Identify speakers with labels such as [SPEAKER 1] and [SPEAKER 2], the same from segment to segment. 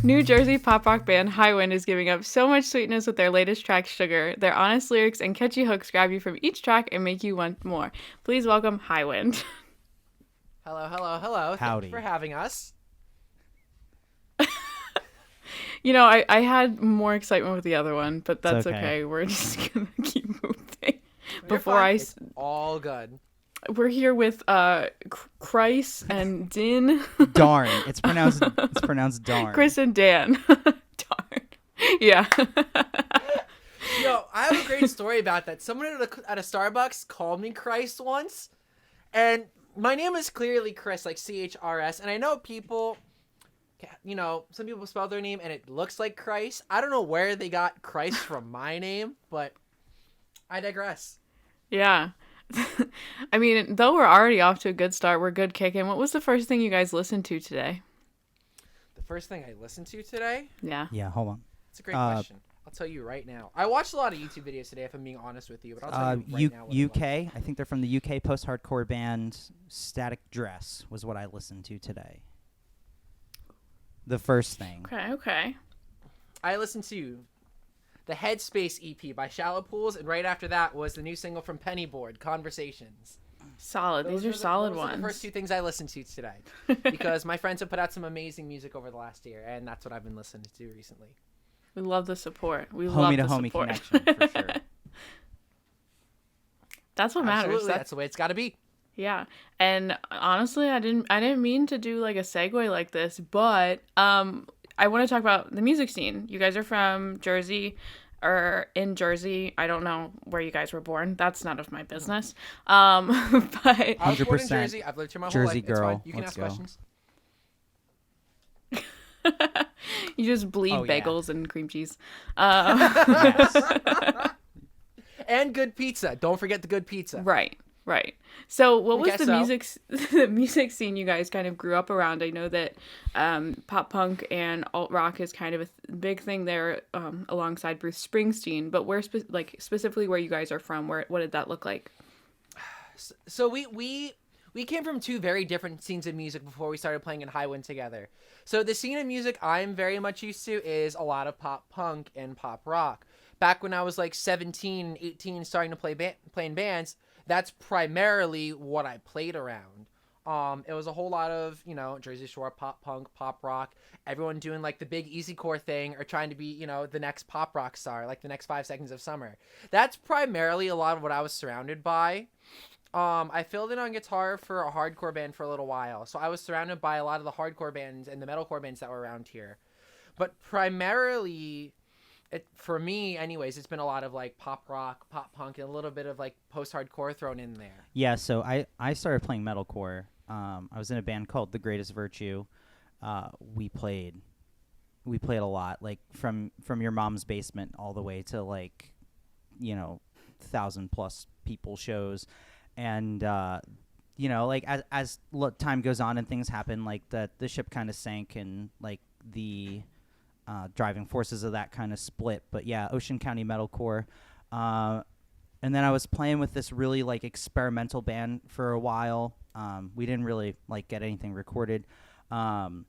[SPEAKER 1] New Jersey pop rock band Highwind is giving up so much sweetness with their latest track, Sugar. Their honest lyrics and catchy hooks grab you from each track and make you want more. Please welcome Highwind.
[SPEAKER 2] Hello, hello, hello.
[SPEAKER 3] Howdy.
[SPEAKER 2] Thank you for having us.
[SPEAKER 1] You know, I had more excitement with the other one, but that's
[SPEAKER 3] okay.
[SPEAKER 1] okay. We're just going to keep moving.
[SPEAKER 2] You're fine. It's all good.
[SPEAKER 1] We're here with Chris and Din.
[SPEAKER 3] Darn. It's pronounced darn.
[SPEAKER 1] Chris and Dan. Darn. Yeah.
[SPEAKER 2] Yo, I have a great story about that. Someone at a Starbucks called me Christ once, and my name is clearly Chris, like CHRS, and I know people, you know, some people spell their name and it looks like Christ. I don't know where they got Christ from my name, but I digress.
[SPEAKER 1] Yeah. I mean, though we're already off to a good start, we're good kicking. What was the first thing you guys listened to today?
[SPEAKER 2] The first thing I listened to today?
[SPEAKER 1] Yeah.
[SPEAKER 3] Yeah, hold on.
[SPEAKER 2] It's a great question. I'll tell you right now. I watched a lot of YouTube videos today, if I'm being honest with you, but I'll tell you right now.
[SPEAKER 3] UK, I think they're from the UK post-hardcore band Static Dress was what I listened to today. The first thing.
[SPEAKER 1] Okay.
[SPEAKER 2] I listened to the Headspace EP by Shallow Pools, and right after that was the new single from Pennyboard, Conversations.
[SPEAKER 1] Solid. These are solid ones.
[SPEAKER 2] Those are the first two things I listened to today, because my friends have put out some amazing music over the last year, and that's what I've been listening to recently.
[SPEAKER 1] We love the support. We love
[SPEAKER 3] Homie to
[SPEAKER 1] the
[SPEAKER 3] homie
[SPEAKER 1] support.
[SPEAKER 3] connection, for sure.
[SPEAKER 1] That's what matters.
[SPEAKER 2] Absolutely, that's the way it's got to be.
[SPEAKER 1] Yeah. And honestly, I didn't mean to do like a segue like this, but I want to talk about the music scene. You guys are from Jersey or in Jersey. I don't know where you guys were born. That's none of my business. But
[SPEAKER 2] I was born in
[SPEAKER 3] 100%
[SPEAKER 2] Jersey. I've lived here my whole
[SPEAKER 3] Jersey
[SPEAKER 2] life.
[SPEAKER 3] girl.
[SPEAKER 2] It's fine. You can
[SPEAKER 3] Let's
[SPEAKER 2] ask
[SPEAKER 3] go.
[SPEAKER 2] questions.
[SPEAKER 1] you just bleed
[SPEAKER 3] Oh, yeah.
[SPEAKER 1] bagels and cream cheese.
[SPEAKER 3] Yes.
[SPEAKER 2] And good pizza. Don't forget the good pizza.
[SPEAKER 1] Right. So what was
[SPEAKER 2] guess
[SPEAKER 1] the
[SPEAKER 2] so.
[SPEAKER 1] music scene you guys kind of grew up around? I know that pop punk and alt rock is kind of a big thing there alongside Bruce Springsteen, but where specifically where you guys are from, what did that look like?
[SPEAKER 2] So we came from two very different scenes of music before we started playing in Highwind together. So the scene of music I'm very much used to is a lot of pop punk and pop rock. Back when I was like 17, 18, starting to play in bands, that's primarily what I played around. It was a whole lot of, you know, Jersey Shore, pop punk, pop rock, everyone doing like the big easy core thing or trying to be, you know, the next pop rock star, like the next 5 Seconds of Summer. That's primarily a lot of what I was surrounded by. I filled in on guitar for a hardcore band for a little while, so I was surrounded by a lot of the hardcore bands and the metalcore bands that were around here. But primarily, for me anyways, it's been a lot of like pop rock, pop punk, and a little bit of like post-hardcore thrown in there.
[SPEAKER 3] Yeah, so I started playing metalcore. I was in a band called The Greatest Virtue. We played a lot, like from your mom's basement all the way to like, you know, 1,000+ people shows. And you know, like as time goes on and things happen, like the ship kind of sank and like the driving forces of that kind of split. But yeah, Ocean County metalcore. And then I was playing with this really like experimental band for a while. We didn't really like get anything recorded, so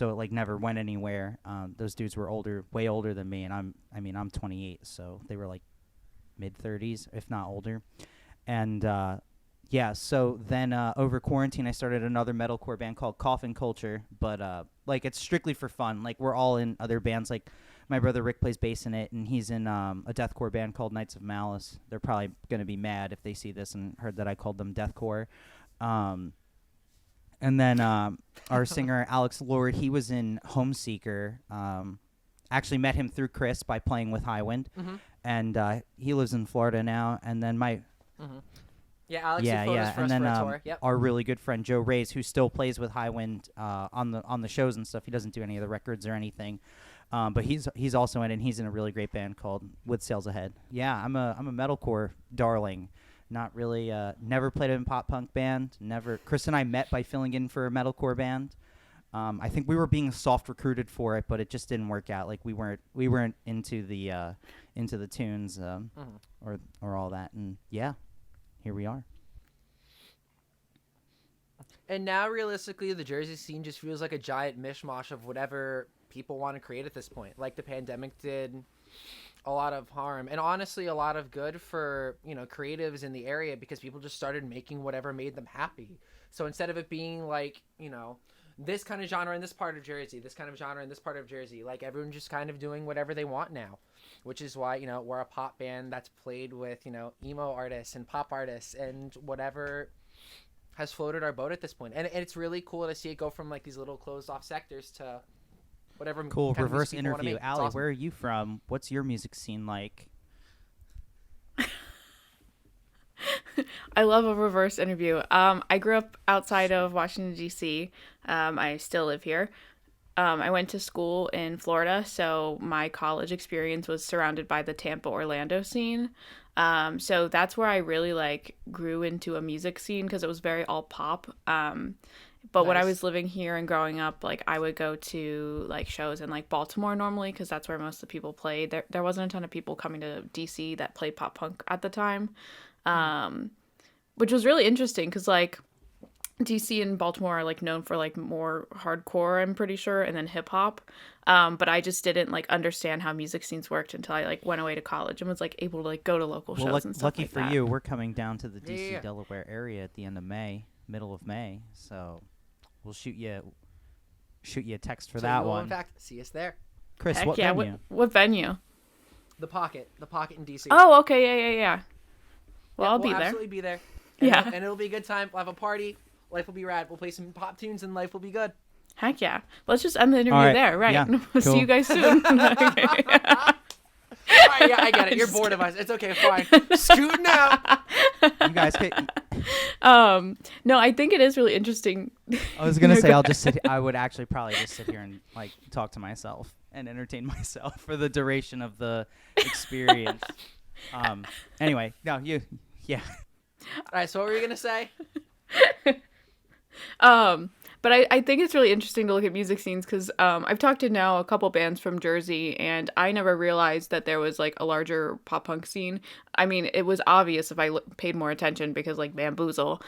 [SPEAKER 3] it like never went anywhere. Those dudes were way older than me, and I'm 28, so they were like mid-30s, if not older. And yeah, so then over quarantine, I started another metalcore band called Coffin Culture, but like it's strictly for fun. Like we're all in other bands. Like my brother Rick plays bass in it, and he's in a deathcore band called Knights of Malice. They're probably gonna be mad if they see this and heard that I called them deathcore. And then our singer Alex Lord, he was in Homeseeker. Actually met him through Chris by playing with Highwind, and he lives in Florida now. And then my
[SPEAKER 2] Yeah, Alex did photos for
[SPEAKER 3] and
[SPEAKER 2] us
[SPEAKER 3] then
[SPEAKER 2] for a tour. Yep.
[SPEAKER 3] our really good friend Joe Reyes, who still plays with Highwind on the shows and stuff. He doesn't do any of the records or anything, but he's also in it. And he's in a really great band called With Sails Ahead. Yeah, I'm a metalcore darling. Not really. Never played in a pop punk band. Never. Chris and I met by filling in for a metalcore band. I think we were being soft recruited for it, but it just didn't work out. Like we weren't into the tunes or all that. And yeah, here we are.
[SPEAKER 2] And now, realistically, the Jersey scene just feels like a giant mishmash of whatever people want to create at this point. Like the pandemic did a lot of harm and honestly a lot of good for, you know, creatives in the area because people just started making whatever made them happy. So instead of it being like, you know, this kind of genre in this part of Jersey, this kind of genre in this part of Jersey, like everyone's just kind of doing whatever they want now, which is why, you know, we're a pop band that's played with, you know, emo artists and pop artists and whatever has floated our boat at this point. And it's really cool to see it go from like these little closed off sectors to whatever.
[SPEAKER 3] Cool.
[SPEAKER 2] Kind of
[SPEAKER 3] Reverse
[SPEAKER 2] music people wanna
[SPEAKER 3] interview.
[SPEAKER 2] make. It's
[SPEAKER 3] Allie,
[SPEAKER 2] awesome.
[SPEAKER 3] where are you from? What's your music scene like?
[SPEAKER 1] I love a reverse interview. I grew up outside of Washington, D.C. I still live here. I went to school in Florida, so my college experience was surrounded by the Tampa, Orlando scene. So that's where I really like grew into a music scene because it was very all pop. But when I
[SPEAKER 2] Nice.
[SPEAKER 1] was living here and growing up, like I would go to like shows in like Baltimore normally because that's where most of the people played. There wasn't a ton of people coming to DC that played pop punk at the time, which was really interesting because like DC and Baltimore are like known for like more hardcore, I'm pretty sure, and then hip hop. But I just didn't like understand how music scenes worked until I like went away to college and was like able to like go to local
[SPEAKER 3] Well,
[SPEAKER 1] shows and stuff
[SPEAKER 3] lucky
[SPEAKER 1] like
[SPEAKER 3] for
[SPEAKER 1] that.
[SPEAKER 3] you, we're coming down to the DC
[SPEAKER 2] Yeah.
[SPEAKER 3] Delaware area at the end of May, middle of May. So we'll shoot you a text for
[SPEAKER 2] So
[SPEAKER 3] that
[SPEAKER 2] you will,
[SPEAKER 3] one.
[SPEAKER 2] in fact, see us there.
[SPEAKER 3] Chris,
[SPEAKER 1] Heck
[SPEAKER 3] what
[SPEAKER 1] yeah,
[SPEAKER 3] venue?
[SPEAKER 1] what venue?
[SPEAKER 2] The Pocket in DC.
[SPEAKER 1] Oh, okay, yeah. Well,
[SPEAKER 2] Yeah,
[SPEAKER 1] I'll
[SPEAKER 2] we'll
[SPEAKER 1] be there.
[SPEAKER 2] absolutely be there.
[SPEAKER 1] Yeah.
[SPEAKER 2] And it'll be a good time. We'll have a party. Life will be rad. We'll play some pop tunes and life will be good.
[SPEAKER 1] Heck yeah. Let's just end the interview
[SPEAKER 3] All right.
[SPEAKER 1] there, right?
[SPEAKER 3] Yeah,
[SPEAKER 1] We'll see
[SPEAKER 3] cool.
[SPEAKER 1] you guys soon.
[SPEAKER 2] All right, yeah, I get it. You're bored of us. It's okay, fine. Scooting out.
[SPEAKER 3] You guys could,
[SPEAKER 1] No, I think it is really interesting.
[SPEAKER 3] I was gonna
[SPEAKER 1] No,
[SPEAKER 3] say
[SPEAKER 1] go
[SPEAKER 3] I'll just sit. I would actually probably just sit here and like talk to myself and entertain myself for the duration of the experience. Anyway, no, yeah.
[SPEAKER 2] All right, so what were you going to say?
[SPEAKER 1] But I think it's really interesting to look at music scenes because I've talked to now a couple bands from Jersey, and I never realized that there was like a larger pop punk scene. I mean, it was obvious if I paid more attention because like Bamboozle.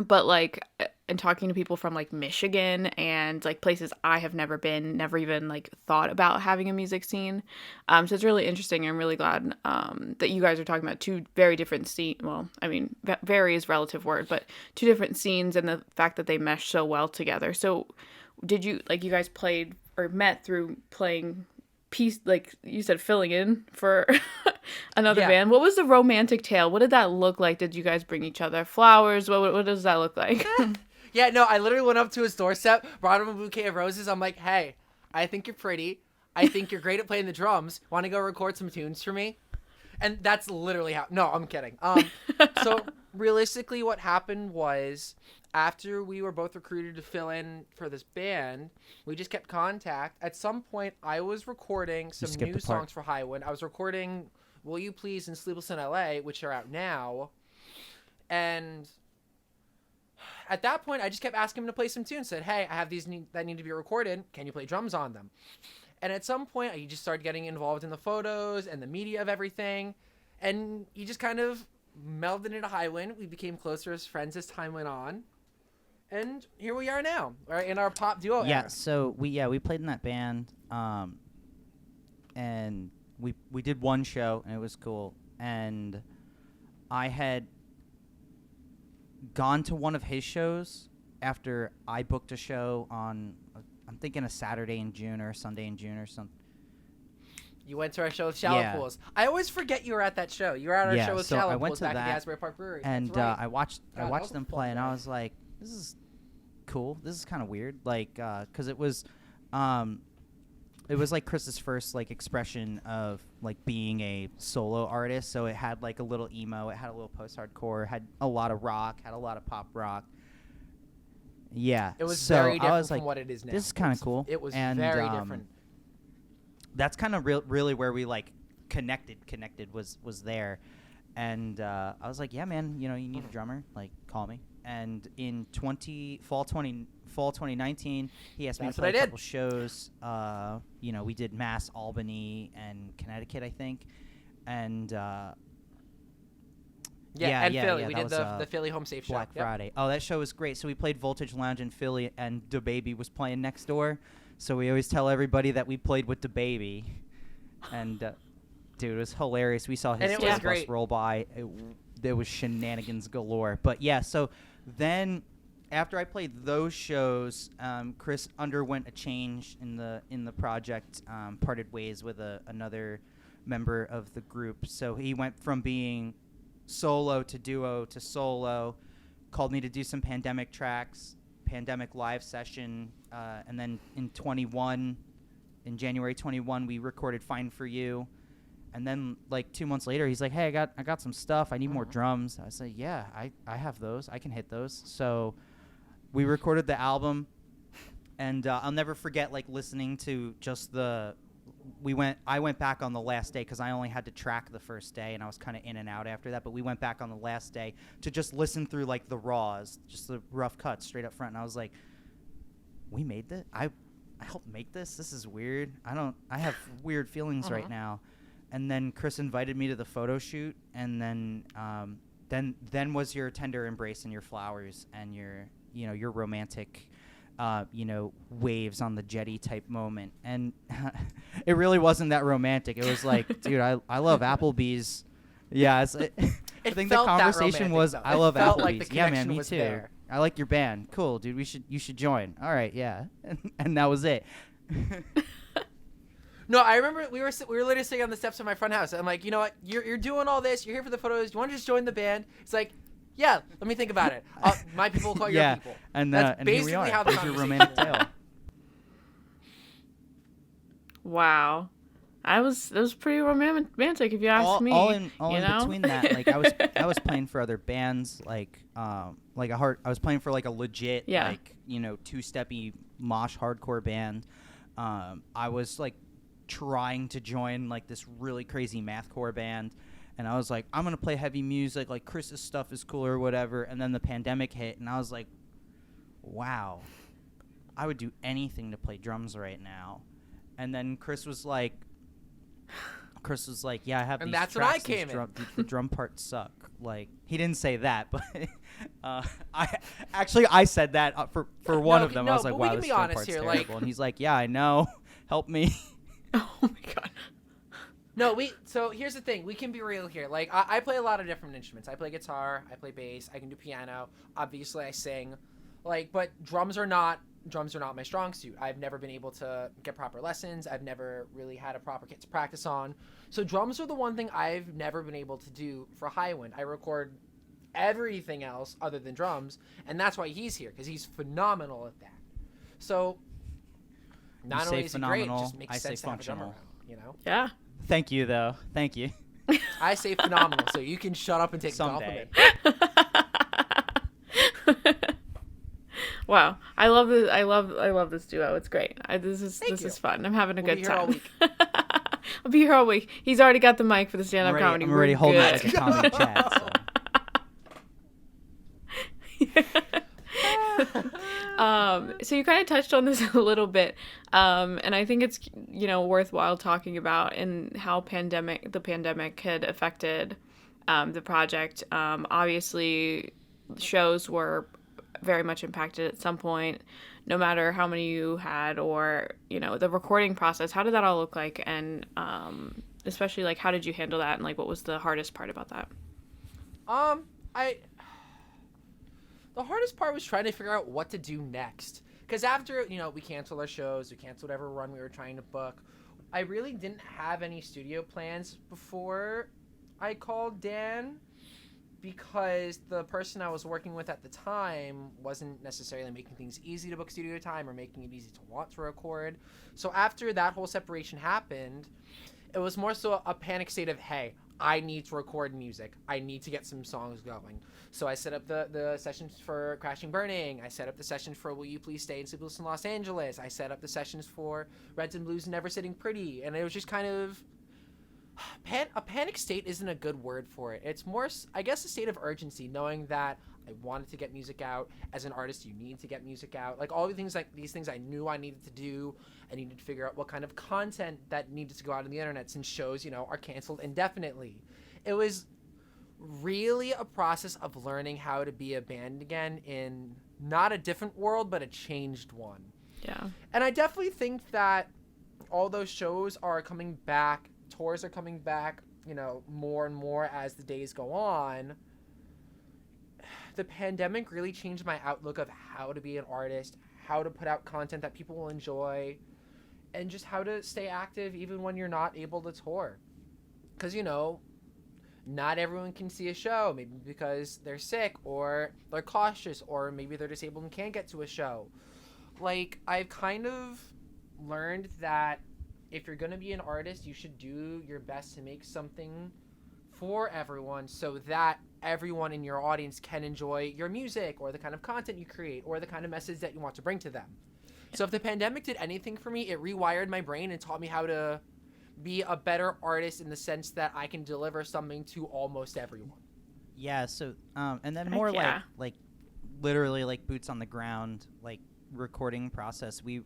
[SPEAKER 1] But like, and talking to people from like Michigan and like places I have never been, never even like thought about having a music scene. So it's really interesting. I'm really glad that you guys are talking about two very different scenes. Well, I mean, very is a relative word, but two different scenes and the fact that they mesh so well together. So did you, like you guys played or met through playing piece, like you said, filling in for another
[SPEAKER 2] Yeah.
[SPEAKER 1] band? What was the romantic tale? What did that look like? Did you guys bring each other flowers? What does that look like?
[SPEAKER 2] Yeah, no, I literally went up to his doorstep, brought him a bouquet of roses. I'm like, hey, I think you're pretty. I think you're great at playing the drums. Want to go record some tunes for me? And that's literally how. No, I'm kidding. So realistically, what happened was after we were both recruited to fill in for this band, we just kept contact. At some point, I was recording some
[SPEAKER 3] skipped
[SPEAKER 2] new
[SPEAKER 3] a part.
[SPEAKER 2] songs for Highwind. I was recording "Will You Please" and "Sleepless in LA," which are out now. And at that point, I just kept asking him to play some tunes. Said, hey, I have these that need to be recorded. Can you play drums on them? And at some point, he just started getting involved in the photos and the media of everything. And he just kind of melded into Highwind. We became closer as friends as time went on. And here we are now, right, in our pop duo
[SPEAKER 3] Yeah,
[SPEAKER 2] era.
[SPEAKER 3] so we played in that band, and we did one show and it was cool. And I had gone to one of his shows after I booked a show on, I'm thinking a Saturday in June or a Sunday in June or something.
[SPEAKER 2] You went to our show with Shallow
[SPEAKER 3] Yeah.
[SPEAKER 2] Pools. I always forget you were at that show. You were at our
[SPEAKER 3] Yeah,
[SPEAKER 2] show with
[SPEAKER 3] so I
[SPEAKER 2] Shallow
[SPEAKER 3] went
[SPEAKER 2] Pools
[SPEAKER 3] to
[SPEAKER 2] back at the
[SPEAKER 3] that,
[SPEAKER 2] Asbury Park Brewery.
[SPEAKER 3] And
[SPEAKER 2] That's right.
[SPEAKER 3] I watched
[SPEAKER 2] God, that was
[SPEAKER 3] them
[SPEAKER 2] a fun
[SPEAKER 3] play, and I
[SPEAKER 2] night.
[SPEAKER 3] was like, this is cool. This is kind of weird, like, because it was like Chris's first like expression of like being a solo artist. So it had like a little emo, it had a little post-hardcore, had a lot of rock, had a lot of pop rock. Yeah,
[SPEAKER 2] It was
[SPEAKER 3] so
[SPEAKER 2] very
[SPEAKER 3] I
[SPEAKER 2] different
[SPEAKER 3] was
[SPEAKER 2] from
[SPEAKER 3] like,
[SPEAKER 2] what it is now.
[SPEAKER 3] this is kind of cool.
[SPEAKER 2] It was
[SPEAKER 3] and,
[SPEAKER 2] very different.
[SPEAKER 3] That's kind of really where we like connected was there. And I was like, yeah, man, you need a drummer, like call me. And in fall 2019, he asked me
[SPEAKER 2] That's
[SPEAKER 3] to
[SPEAKER 2] what
[SPEAKER 3] play
[SPEAKER 2] I
[SPEAKER 3] a
[SPEAKER 2] did.
[SPEAKER 3] couple shows. We did Mass, Albany, and Connecticut, I think. And
[SPEAKER 2] Yeah,
[SPEAKER 3] yeah,
[SPEAKER 2] and
[SPEAKER 3] yeah,
[SPEAKER 2] Philly.
[SPEAKER 3] yeah,
[SPEAKER 2] we
[SPEAKER 3] that
[SPEAKER 2] did
[SPEAKER 3] was,
[SPEAKER 2] the Philly Home Safe show.
[SPEAKER 3] Black
[SPEAKER 2] Yep.
[SPEAKER 3] Friday. Oh, that show was great. So we played Voltage Lounge in Philly, and DaBaby was playing next door. So we always tell everybody that we played with the baby. And, dude, it was hilarious. We saw his
[SPEAKER 2] And it was
[SPEAKER 3] tour bus
[SPEAKER 2] great.
[SPEAKER 3] roll by. There was shenanigans galore. But, yeah, so then after I played those shows, Chris underwent a change in the project, parted ways with another member of the group. So he went from being solo to duo to solo, called me to do some pandemic tracks, pandemic live session, and then in January 21, we recorded Fine For You. And then like 2 months later, he's like, hey, I got some stuff. I need more drums. I said, yeah, I have those. I can hit those. So we recorded the album, and I'll never forget like listening to just I went back on the last day because I only had to track the first day, and I was kind of in and out after that. But we went back on the last day to just listen through like the raws, just the rough cuts straight up front. And I was like, we made this? I helped make this? This is weird. I have weird feelings right now. And then Chris invited me to the photo shoot, and then was your tender embrace and your flowers and your romantic waves on the jetty type moment. And it really wasn't that romantic. It was like, dude, I love Applebee's. Yeah, I think the conversation was, I love Applebee's.
[SPEAKER 2] Like
[SPEAKER 3] yeah, man, me too.
[SPEAKER 2] There.
[SPEAKER 3] I like your band. Cool, dude. You should join. All right, yeah. And that was it.
[SPEAKER 2] No, I remember we were literally sitting on the steps of my front house. I'm like, you know what? You're doing all this. You're here for the photos. You want to just join the band? It's like, yeah. Let me think about it. My people will call your people.
[SPEAKER 3] And
[SPEAKER 2] that's
[SPEAKER 3] and
[SPEAKER 2] basically
[SPEAKER 3] here we are.
[SPEAKER 2] how the
[SPEAKER 3] There's your
[SPEAKER 2] conversation
[SPEAKER 3] romantic
[SPEAKER 2] went.
[SPEAKER 3] tale.
[SPEAKER 1] Wow. It was pretty romantic if you ask me.
[SPEAKER 3] All in
[SPEAKER 1] know?
[SPEAKER 3] between that, like I was playing for other bands, I was playing for like a legit two-steppy mosh hardcore band. I was like trying to join like this really crazy mathcore band, and I was like, I'm gonna play heavy music, like Chris's stuff is cool or whatever. And then the pandemic hit, and I was like, wow, I would do anything to play drums right now. And then Chris was like, yeah, I have
[SPEAKER 2] And
[SPEAKER 3] these
[SPEAKER 2] that's
[SPEAKER 3] tracks,
[SPEAKER 2] when I came in.
[SPEAKER 3] the drum parts suck. Like, he didn't say that, but I said that for one of them. I was like, wow, this drum part's terrible. And he's like, yeah, I know. Help me.
[SPEAKER 1] Oh my god.
[SPEAKER 2] No, so here's the thing. We can be real here. Like, I play a lot of different instruments. I play guitar, I play bass, I can do piano. Obviously, I sing. Like, but drums are not my strong suit. I've never been able to get proper lessons. I've never really had a proper kit to practice on. So drums are the one thing I've never been able to do for Highwind. I record everything else other than drums, and that's why he's here, because he's phenomenal at that. So not only is he great, it just makes sense to have a drummer around, you know?
[SPEAKER 1] Yeah.
[SPEAKER 3] Thank you, though. Thank you.
[SPEAKER 2] I say phenomenal, so you can shut up and take
[SPEAKER 3] Someday.
[SPEAKER 2] a compliment.
[SPEAKER 1] Wow, I love this. I love this duo. It's great. This is fun. I'm having a good time.
[SPEAKER 2] All week.
[SPEAKER 1] I'll be here all week. He's already got the mic for the stand-up comedy.
[SPEAKER 3] I'm already holding it
[SPEAKER 1] good.
[SPEAKER 3] like a comedy chat.
[SPEAKER 1] So you kind of touched on this a little bit, and I think it's worthwhile talking about and how the pandemic had affected the project. Obviously, shows were very much impacted at some point, no matter how many you had, or the recording process. How did that all look like, and especially like how did you handle that, and like what was the hardest part about that?
[SPEAKER 2] The hardest part was trying to figure out what to do next, because after we canceled our shows, we canceled whatever run we were trying to book. I really didn't have any studio plans before I called Dan, because the person I was working with at the time wasn't necessarily making things easy to book studio time or making it easy to want to record. So after that whole separation happened, it was more so a panic state of, hey, I need to record music. I need to get some songs going. So I set up the sessions for Crashing Burning. I set up the sessions for Will You Please Stay in Sleepless in Los Angeles. I set up the sessions for Reds and Blues and Never Sitting Pretty. And it was just kind of... a panic state isn't a good word for it. It's more, I guess, a state of urgency, knowing that I wanted to get music out. As an artist, you need to get music out. Like, all the things, like these things I knew I needed to do. I needed to figure out what kind of content that needed to go out on the internet, since shows, are canceled indefinitely. It was really a process of learning how to be a band again in not a different world, but a changed one.
[SPEAKER 1] Yeah.
[SPEAKER 2] And I definitely think that all those shows are coming back, tours are coming back, more and more as the days go on. The pandemic really changed my outlook of how to be an artist, how to put out content that people will enjoy, and just how to stay active even when you're not able to tour. Because, not everyone can see a show, maybe because they're sick or they're cautious or maybe they're disabled and can't get to a show. Like, I've kind of learned that if you're going to be an artist, you should do your best to make something for everyone so that everyone in your audience can enjoy your music or the kind of content you create or the kind of message that you want to bring to them. So if the pandemic did anything for me, it rewired my brain and taught me how to be a better artist in the sense that I can deliver something to almost everyone.
[SPEAKER 3] Yeah. So, and then
[SPEAKER 1] Heck
[SPEAKER 3] more
[SPEAKER 1] yeah.
[SPEAKER 3] like literally like boots on the ground, like recording process. We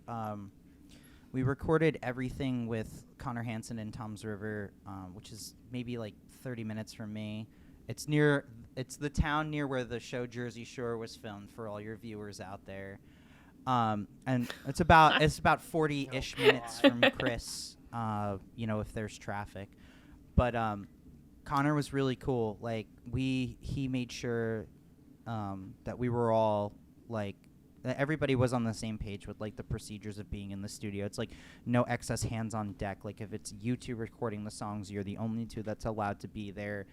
[SPEAKER 3] recorded everything with Connor Hansen and Tom's River, which is maybe like 30 minutes from me. It's the town near where the show Jersey Shore was filmed for all your viewers out there. And it's about 40-ish minutes from Chris, if there's traffic. But Connor was really cool. Like he made sure that we were all like that everybody was on the same page with like the procedures of being in the studio. It's like no excess hands on deck. Like if it's you two recording the songs, you're the only two that's allowed to be there.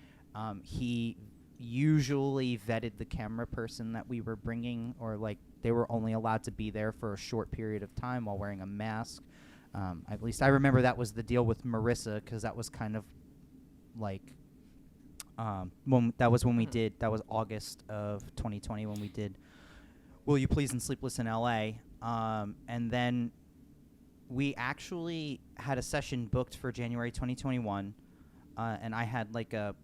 [SPEAKER 3] He usually vetted the camera person that we were bringing, or like they were only allowed to be there for a short period of time while wearing a mask. At least I remember that was the deal with Marissa, because that was kind of like when that was August of 2020 when we did Will You Please and Sleepless in LA. And then we actually had a session booked for January 2021, and I had like a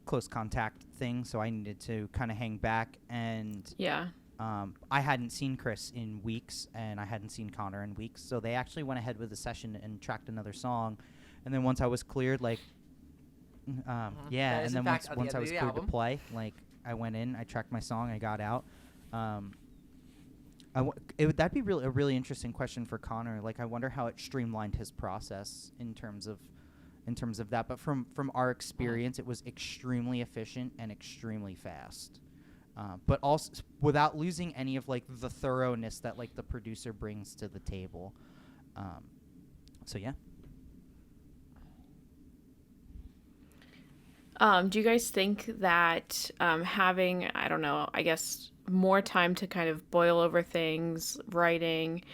[SPEAKER 3] close contact thing, so I needed to kind of hang back. And
[SPEAKER 1] Yeah.
[SPEAKER 3] I hadn't seen Chris in weeks, and I hadn't seen Connor in weeks, so they actually went ahead with the session and tracked another song. And then once I was cleared, like, yeah, and then once I was cleared to play, like, I went in, I tracked my song, I got out. That'd be a really interesting question for Connor. Like, I wonder how it streamlined his process in terms of that. But from our experience, it was extremely efficient and extremely fast. But also without losing any of like the thoroughness that like the producer brings to the table. So yeah.
[SPEAKER 1] Do you guys think that having, I don't know, I guess more time to kind of boil over things, writing,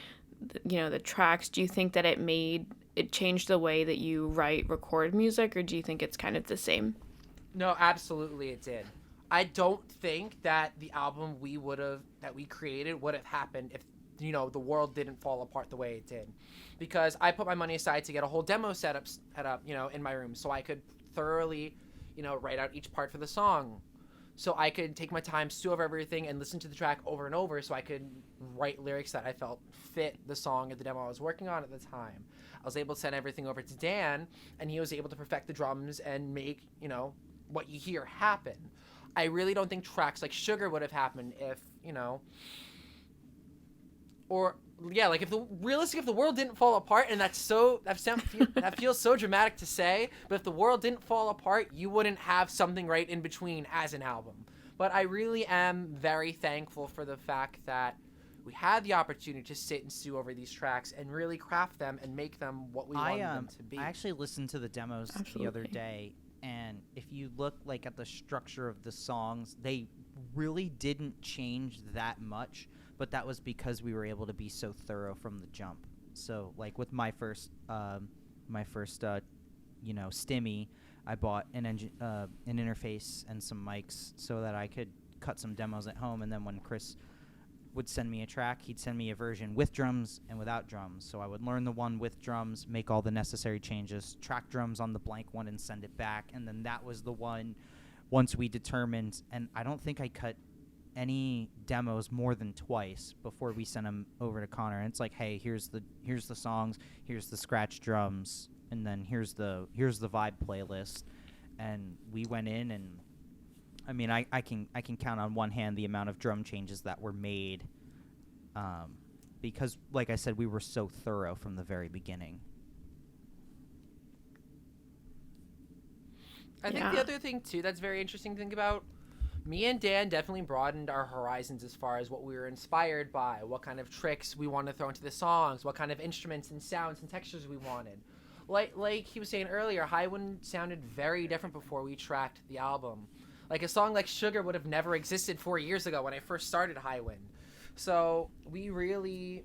[SPEAKER 1] the tracks, do you think that it changed the way that you record music, or do you think it's kind of the same?
[SPEAKER 2] No, absolutely it did. I don't think that the album that we created would have happened if the world didn't fall apart the way it did, because I put my money aside to get a whole demo set up in my room so I could thoroughly write out each part for the song, so I could take my time, stew over everything, and listen to the track over and over so I could write lyrics that I felt fit the song or the demo I was working on at the time. I was able to send everything over to Dan, and he was able to perfect the drums and make what you hear happen. I really don't think tracks like Sugar would have happened if, if the world didn't fall apart, and that feels so dramatic to say, but if the world didn't fall apart, you wouldn't have something right in between as an album. But I really am very thankful for the fact that we had the opportunity to sit and stew over these tracks and really craft them and make them what we wanted them to be.
[SPEAKER 3] I actually listened to the demos the other day. And if you look like at the structure of the songs, they really didn't change that much, but that was because we were able to be so thorough from the jump. So like with my first stimmy, I bought an interface and some mics so that I could cut some demos at home. And then when Chris would send me a track, he'd send me a version with drums and without drums. So I would learn the one with drums, make all the necessary changes, track drums on the blank one, and send it back. And then that was the one once we determined, and I don't think I cut any demos more than twice before we sent them over to Connor. And it's like, hey, here's the songs, here's the scratch drums, and then here's the vibe playlist. And we went in, and I mean, I can count on one hand the amount of drum changes that were made because, like I said, we were so thorough from the very beginning.
[SPEAKER 2] I think the other thing too that's very interesting to think about, me and Dan definitely broadened our horizons as far as what we were inspired by, what kind of tricks we want to throw into the songs, what kind of instruments and sounds and textures we wanted. Like he was saying earlier, Highwind sounded very different before we tracked the album. Like a song like Sugar would have never existed 4 years ago when I first started Highwind. So we really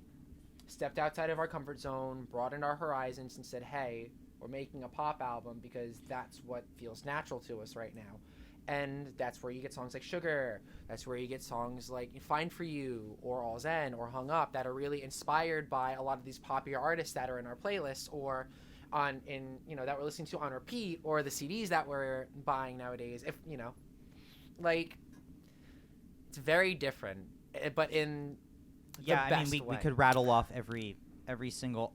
[SPEAKER 2] stepped outside of our comfort zone, broadened our horizons, and said, hey, we're making a pop album because that's what feels natural to us right now. And that's where you get songs like Sugar. That's where you get songs like Fine For You or All Zen or Hung Up that are really inspired by a lot of these popular artists that are in our playlists or that we're listening to on repeat, or the CDs that we're buying nowadays. If it's very different, but in the best way.
[SPEAKER 3] We could rattle off every single,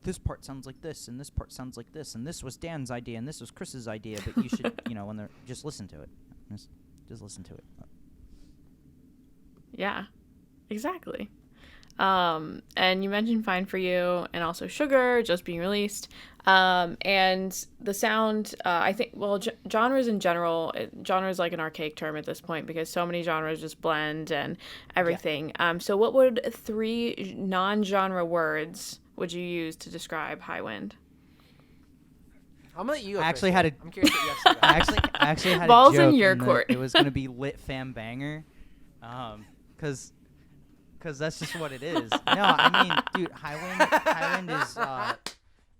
[SPEAKER 3] this part sounds like this, and this part sounds like this, and this was Dan's idea, and this was Chris's idea. But you should, when they're just listen to it, just listen to it.
[SPEAKER 1] Yeah, exactly. And you mentioned Fine For You and also Sugar just being released. And the sound, I think, genres in general, genre is like an archaic term at this point because so many genres just blend and everything. Yeah. So what would 3 non-genre words would you use to describe Highwind?
[SPEAKER 2] I'm gonna let you.
[SPEAKER 3] I'm curious what you have to I actually had
[SPEAKER 1] balls
[SPEAKER 3] a joke
[SPEAKER 1] in your court.
[SPEAKER 3] It was gonna be lit fam banger, because that's just what it is. No, I mean, dude, Highwind is.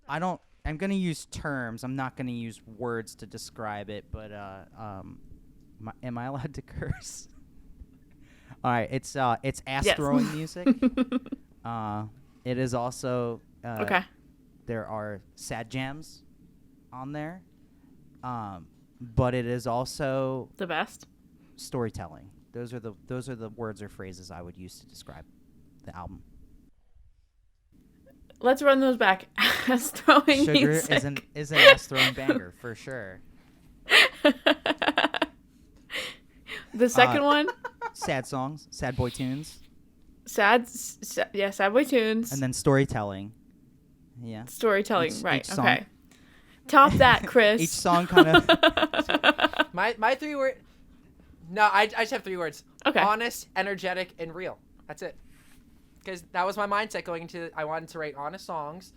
[SPEAKER 3] I'm gonna use terms. I'm not gonna use words to describe it. But am I allowed to curse? All right, it's ass throwing music. It is also
[SPEAKER 1] okay.
[SPEAKER 3] There are sad jams on there, but it is also
[SPEAKER 1] the best
[SPEAKER 3] storytelling. Those are the words or phrases I would use to describe the album.
[SPEAKER 1] Let's run those back. Ass throwing
[SPEAKER 3] Sugar
[SPEAKER 1] music
[SPEAKER 3] is an ass throwing banger for sure.
[SPEAKER 1] The second one,
[SPEAKER 3] sad songs, sad boy tunes.
[SPEAKER 1] Sad boy tunes.
[SPEAKER 3] And then storytelling. Yeah.
[SPEAKER 1] Storytelling, right?
[SPEAKER 3] Each song,
[SPEAKER 1] okay. Top that, Chris.
[SPEAKER 3] Each song kind of.
[SPEAKER 2] my 3 words. No, I just have 3 words.
[SPEAKER 1] Okay.
[SPEAKER 2] Honest, energetic, and real. That's it. Because that was my mindset going into. I wanted to write honest songs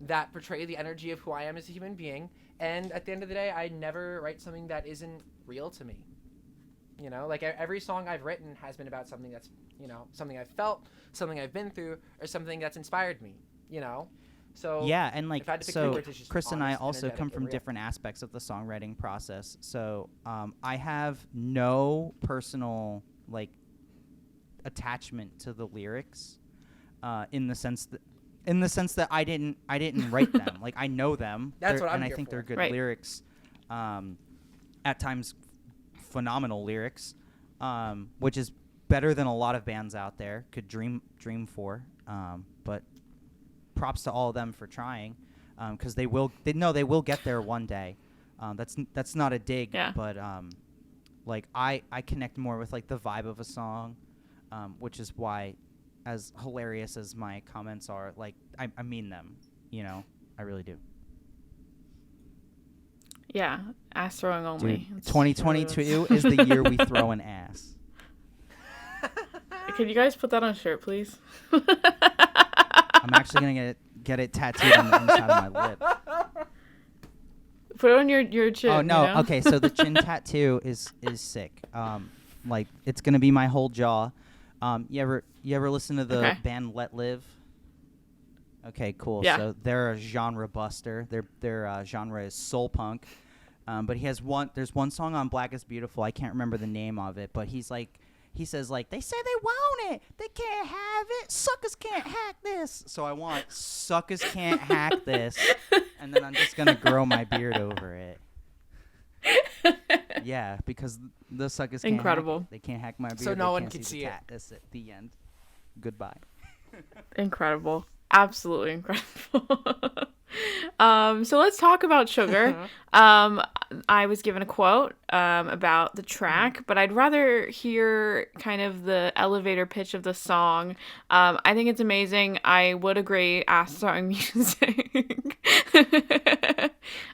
[SPEAKER 2] that portray the energy of who I am as a human being. And at the end of the day, I never write something that isn't real to me. Like every song I've written has been about something that's, something I've felt, something I've been through, or something that's inspired me. So
[SPEAKER 3] yeah, and Chris and I
[SPEAKER 2] honest,
[SPEAKER 3] also come from different aspects of the songwriting process. So I have no personal attachment to the lyrics, in the sense that I didn't write them. Like I know them.
[SPEAKER 2] That's what I'm
[SPEAKER 3] and
[SPEAKER 2] here
[SPEAKER 3] I think
[SPEAKER 2] for.
[SPEAKER 3] they're good
[SPEAKER 1] right.
[SPEAKER 3] lyrics. At times, phenomenal lyrics, which is better than a lot of bands out there could dream for. But props to all of them for trying, because they will get there one day. That's not a dig,
[SPEAKER 1] yeah.
[SPEAKER 3] But I connect more with the vibe of a song, which is why, as hilarious as my comments are, I mean them, I really do.
[SPEAKER 1] Yeah, ass throwing only.
[SPEAKER 3] Dude, 2022 is the year we throw an ass.
[SPEAKER 1] Can you guys put that on a shirt, please?
[SPEAKER 3] I'm actually gonna get it tattooed on the inside of my lip.
[SPEAKER 1] Put it on your chin.
[SPEAKER 3] Oh no! Okay, so the chin tattoo is sick. It's gonna be my whole jaw. You ever listen to the band Let Live? Okay, cool.
[SPEAKER 1] Yeah.
[SPEAKER 3] So they're a genre buster. Their genre is soul punk. But there's one song on Black is Beautiful. I can't remember the name of it, but he says they say they want it, they can't have it, suckers can't hack this. So I want suckers can't hack this, and then I'm just gonna grow my beard over it. Yeah, because the suckers can't
[SPEAKER 1] incredible.
[SPEAKER 3] They can't hack my beard.
[SPEAKER 2] So no one can see it.
[SPEAKER 3] That's it. The end. Goodbye.
[SPEAKER 1] Incredible. Absolutely incredible. So let's talk about Sugar. Um, I was given a quote about the track, but I'd rather hear kind of the elevator pitch of the song. I think it's amazing. I would agree. Ass throwing music.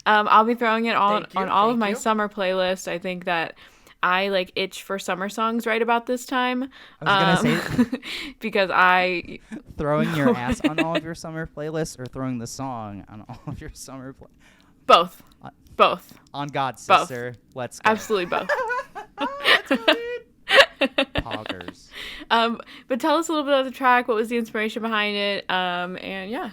[SPEAKER 1] I'll be throwing it on all of
[SPEAKER 2] Thank
[SPEAKER 1] my
[SPEAKER 2] you.
[SPEAKER 1] summer playlists. I think that I like itch for summer songs right about this time.
[SPEAKER 3] I was gonna say
[SPEAKER 1] Because I
[SPEAKER 3] throwing your ass on all of your summer playlists or throwing the song on all of your summer
[SPEAKER 1] both.
[SPEAKER 3] Uh,
[SPEAKER 1] Both.
[SPEAKER 3] on God,
[SPEAKER 1] Both.
[SPEAKER 3] sister. Let's go.
[SPEAKER 1] Absolutely both.
[SPEAKER 2] Let's go, dude.
[SPEAKER 3] Poggers.
[SPEAKER 1] But tell us a little bit of the track. What was the inspiration behind it? And yeah.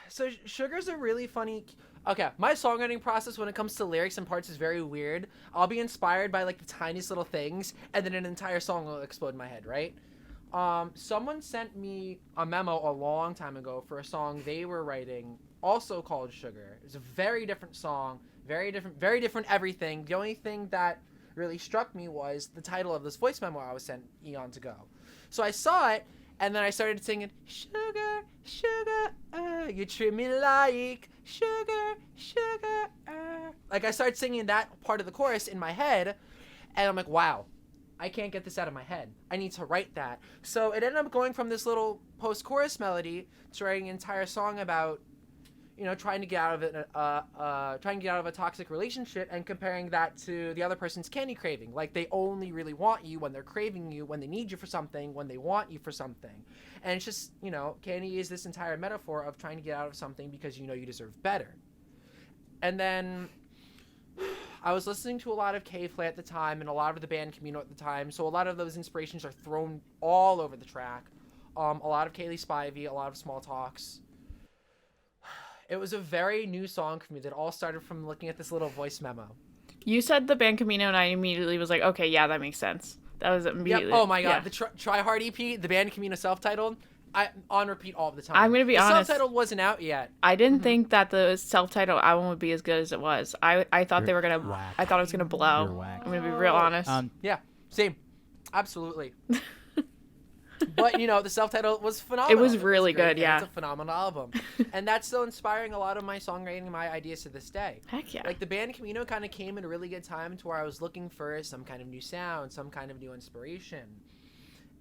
[SPEAKER 2] So Sugar's a really funny. Okay, my songwriting process when it comes to lyrics and parts is very weird. I'll be inspired by like the tiniest little things, and then an entire song will explode in my head, right? Someone sent me a memo a long time ago for a song they were writing, also called Sugar. It's a very different song, very different everything. The only thing that really struck me was the title of this voice memo I was sent eons ago. So I saw it, and then I started singing, Sugar, sugar, you treat me like sugar, sugar. Like I started singing that part of the chorus in my head, and I'm like, wow, I can't get this out of my head. I need to write that. So it ended up going from this little post-chorus melody to writing an entire song about, trying to get out of it, trying to get out of a toxic relationship, and comparing that to the other person's candy craving. Like they only really want you when they're craving you, when they need you for something, when they want you for something. And it's just, candy is this entire metaphor of trying to get out of something because you deserve better. And then I was listening to a lot of K-Flay at the time and a lot of the band Camino at the time, so a lot of those inspirations are thrown all over the track. A lot of Kaylee Spivey, a lot of Small Talks. It was a very new song for me that all started from looking at this little voice memo.
[SPEAKER 1] You said the band Camino, and I immediately was like, okay, yeah, that makes sense. That was immediately.
[SPEAKER 2] Yep. Oh my god,
[SPEAKER 1] yeah.
[SPEAKER 2] the Try Hard EP, the band Camino self-titled, I on repeat all the time.
[SPEAKER 1] I'm gonna be honest.
[SPEAKER 2] The self-titled wasn't out yet.
[SPEAKER 1] I didn't think that the self-titled album would be as good as it was. I thought they were gonna.
[SPEAKER 3] whack.
[SPEAKER 1] I thought it was gonna blow.
[SPEAKER 3] You're whack.
[SPEAKER 1] I'm gonna be real honest.
[SPEAKER 2] Yeah, same. Absolutely. But, the self-titled was phenomenal.
[SPEAKER 1] It was really
[SPEAKER 2] great,
[SPEAKER 1] good,
[SPEAKER 2] and
[SPEAKER 1] yeah.
[SPEAKER 2] It's a phenomenal album. And that's still inspiring a lot of my songwriting, my ideas to this day.
[SPEAKER 1] Heck yeah.
[SPEAKER 2] Like, the band Camino kind of came at a really good time to where I was looking for some kind of new sound, some kind of new inspiration.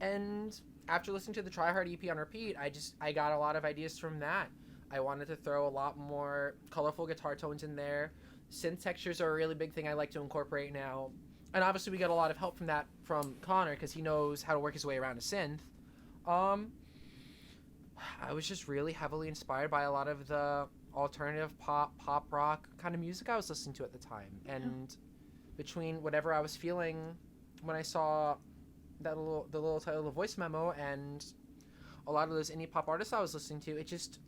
[SPEAKER 2] And after listening to the Try Hard EP on repeat, I got a lot of ideas from that. I wanted to throw a lot more colorful guitar tones in there. Synth textures are a really big thing I like to incorporate now. And obviously we got a lot of help from Connor because he knows how to work his way around a synth. I was just really heavily inspired by a lot of the alternative pop rock kind of music I was listening to at the time. And between whatever I was feeling when I saw the little title of the voice memo and a lot of those indie pop artists I was listening to, it just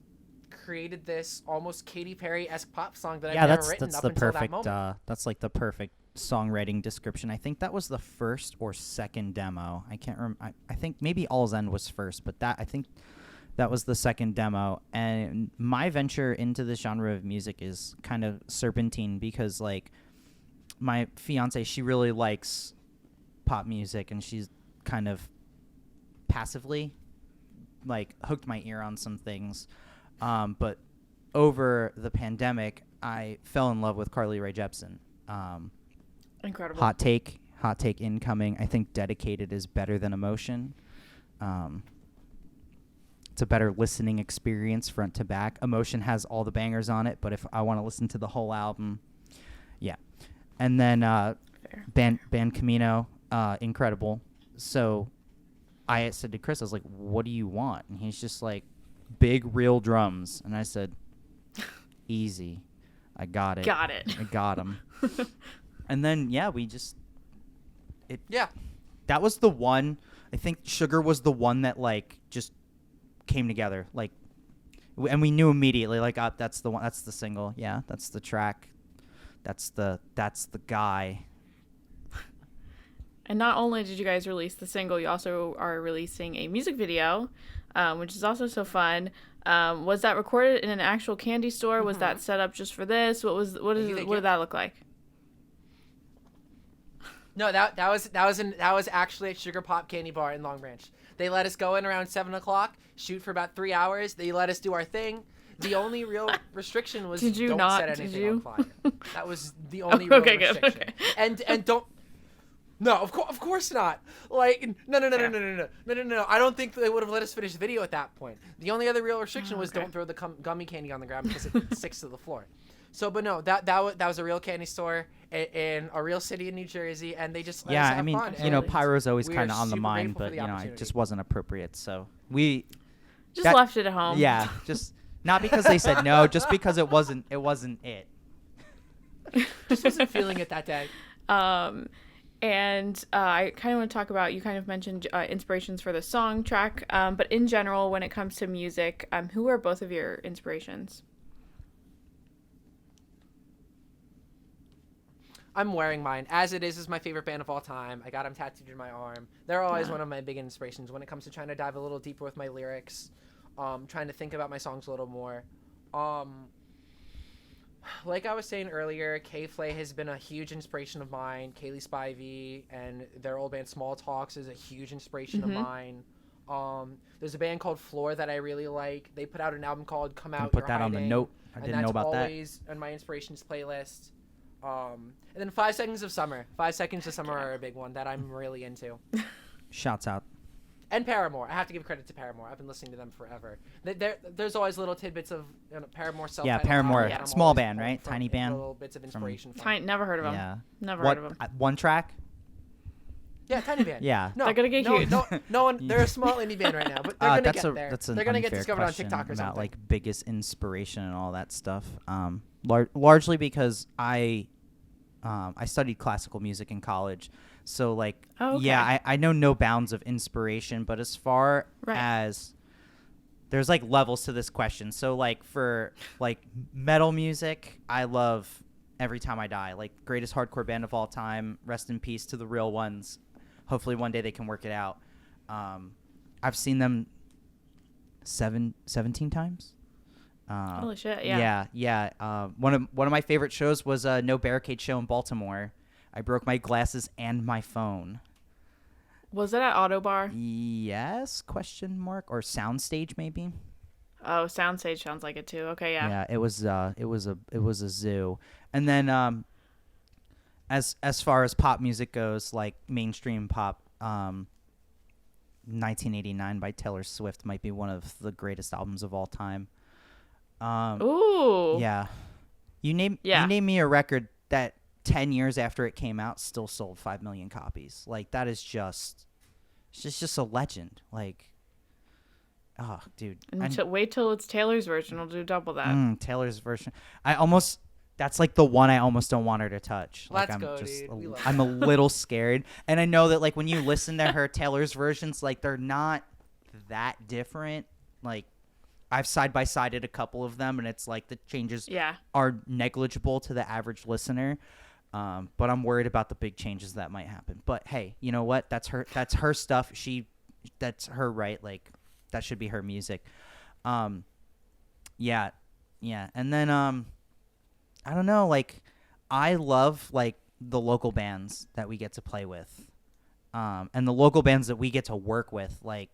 [SPEAKER 2] created this almost Katy Perry-esque pop song that I've never written up until that moment.
[SPEAKER 3] That's like the perfect songwriting description. I think that was the first or second demo. I can't remember. I think maybe All's End was first, but I think that was the second demo. And my venture into this genre of music is kind of serpentine because, like, my fiance, she really likes pop music, and she's kind of passively, like, hooked my ear on some things. But over the pandemic, I fell in love with Carly Rae Jepsen.
[SPEAKER 1] Incredible.
[SPEAKER 3] Hot take incoming. I think Dedicated is better than Emotion. It's a better listening experience front to back. Emotion has all the bangers on it, but if I want to listen to the whole album, yeah. And then band Camino, incredible. So I said to Chris, I was like, what do you want? And he's just like, big real drums. And I said, easy. I got it.
[SPEAKER 1] Got it.
[SPEAKER 3] I got him. And then, yeah,
[SPEAKER 2] Yeah.
[SPEAKER 3] That was the one. I think Sugar was the one that, like, just came together. Like, and we knew immediately, like, that's the one. That's the single. Yeah, that's the track. That's the guy.
[SPEAKER 1] And not only did you guys release the single, you also are releasing a music video, which is also so fun. Was that recorded in an actual candy store? Mm-hmm. Was that set up just for this? What did that look like?
[SPEAKER 2] No, that was actually at Sugar Pop Candy Bar in Long Branch. They let us go in around 7 o'clock, shoot for about 3 hours. They let us do our thing. The only real restriction was
[SPEAKER 1] Did you
[SPEAKER 2] don't
[SPEAKER 1] not?
[SPEAKER 2] set
[SPEAKER 1] Did
[SPEAKER 2] anything
[SPEAKER 1] you?
[SPEAKER 2] on fire. That was the only real
[SPEAKER 1] Okay, good.
[SPEAKER 2] restriction.
[SPEAKER 1] Okay.
[SPEAKER 2] And don't. No, of course not. Like, no. I don't think they would have let us finish the video at that point. The only other real restriction was don't throw the gummy candy on the ground because it sticks to the floor. So, but no, that was a real candy store in a real city in New Jersey, and they just let us have fun.
[SPEAKER 3] You know,
[SPEAKER 2] And
[SPEAKER 3] pyro's always
[SPEAKER 2] we
[SPEAKER 3] kind
[SPEAKER 2] are
[SPEAKER 3] of on the
[SPEAKER 2] super
[SPEAKER 3] mind,
[SPEAKER 2] grateful for
[SPEAKER 3] but
[SPEAKER 2] the
[SPEAKER 3] you know, it
[SPEAKER 2] opportunity.
[SPEAKER 3] just wasn't appropriate. So we
[SPEAKER 1] Just
[SPEAKER 3] that-
[SPEAKER 1] left it at home.
[SPEAKER 3] Yeah, just not because they said no, just because it wasn't it.
[SPEAKER 2] Just wasn't feeling it that day.
[SPEAKER 1] And I kind of want to talk about, you kind of mentioned inspirations for the song track, but in general, when it comes to music, who are both of your inspirations?
[SPEAKER 2] I'm wearing mine. As It Is my favorite band of all time. I got them tattooed in my arm. They're always one of my big inspirations when it comes to trying to dive a little deeper with my lyrics, trying to think about my songs a little more. Like I was saying earlier, K-Flay has been a huge inspiration of mine. Kaylee Spivey and their old band Small Talks is a huge inspiration of mine. There's a band called Floor that I really like. They put out an album called Come Out,
[SPEAKER 3] Put
[SPEAKER 2] You're
[SPEAKER 3] that on the
[SPEAKER 2] Hiding,
[SPEAKER 3] note. I didn't know about that.
[SPEAKER 2] And that's always on my inspirations playlist. And then 5 Seconds of Summer. 5 Seconds of Summer are a big one that I'm really into.
[SPEAKER 3] Shouts out.
[SPEAKER 2] And Paramore. I have to give credit to Paramore. I've been listening to them forever. There's always little tidbits of Paramore self-titled.
[SPEAKER 3] Paramore.
[SPEAKER 2] that I'm
[SPEAKER 3] Small
[SPEAKER 2] always
[SPEAKER 3] band,
[SPEAKER 2] pulling
[SPEAKER 3] right?
[SPEAKER 2] from,
[SPEAKER 3] Tiny band.
[SPEAKER 2] Little bits of inspiration from.
[SPEAKER 1] Never heard of them.
[SPEAKER 3] Yeah.
[SPEAKER 1] Never heard of them.
[SPEAKER 3] One track?
[SPEAKER 2] Yeah, Tiny band.
[SPEAKER 3] Yeah.
[SPEAKER 2] No,
[SPEAKER 1] They're gonna get huge.
[SPEAKER 2] No one. They're a small indie band right now, but they're gonna get there.
[SPEAKER 3] That's an
[SPEAKER 2] They're gonna get
[SPEAKER 3] unfair
[SPEAKER 2] discovered on
[SPEAKER 3] question
[SPEAKER 2] TikTok or
[SPEAKER 3] about
[SPEAKER 2] something.
[SPEAKER 3] like biggest inspiration and all that stuff. Largely because I studied classical music in college, so like I know no bounds of inspiration. But as far as there's like levels to this question, so like for like metal music, I love Every Time I Die, like greatest hardcore band of all time. Rest in peace to the real ones. Hopefully one day they can work it out. I've seen them 17 times.
[SPEAKER 1] Holy shit! Yeah.
[SPEAKER 3] One of my favorite shows was a No Barricade show in Baltimore. I broke my glasses and my phone.
[SPEAKER 1] Was it at Autobar?
[SPEAKER 3] Yes? Question mark or Soundstage maybe?
[SPEAKER 1] Oh, Soundstage sounds like it too. Okay, yeah.
[SPEAKER 3] Yeah, it was a zoo. And then as far as pop music goes, like mainstream pop, 1989 by Taylor Swift might be one of the greatest albums of all time.
[SPEAKER 1] Ooh.
[SPEAKER 3] Yeah. You name me a record that 10 years after it came out still sold 5 million copies. Like that is just a legend. Like oh, dude.
[SPEAKER 1] And wait till it's Taylor's version. We'll do double that.
[SPEAKER 3] Taylor's version. That's like the one I almost don't want her to touch.
[SPEAKER 2] Let's
[SPEAKER 3] like,
[SPEAKER 2] go, dude.
[SPEAKER 3] I'm a little scared. And I know that like when you listen to her Taylor's versions, like they're not that different. Like I've side by sided a couple of them and it's like the changes are negligible to the average listener. But I'm worried about the big changes that might happen. But hey, you know what? That's her stuff. That's her right. Like that should be her music. Yeah. And then I don't know, like I love like the local bands that we get to play with. And the local bands that we get to work with, like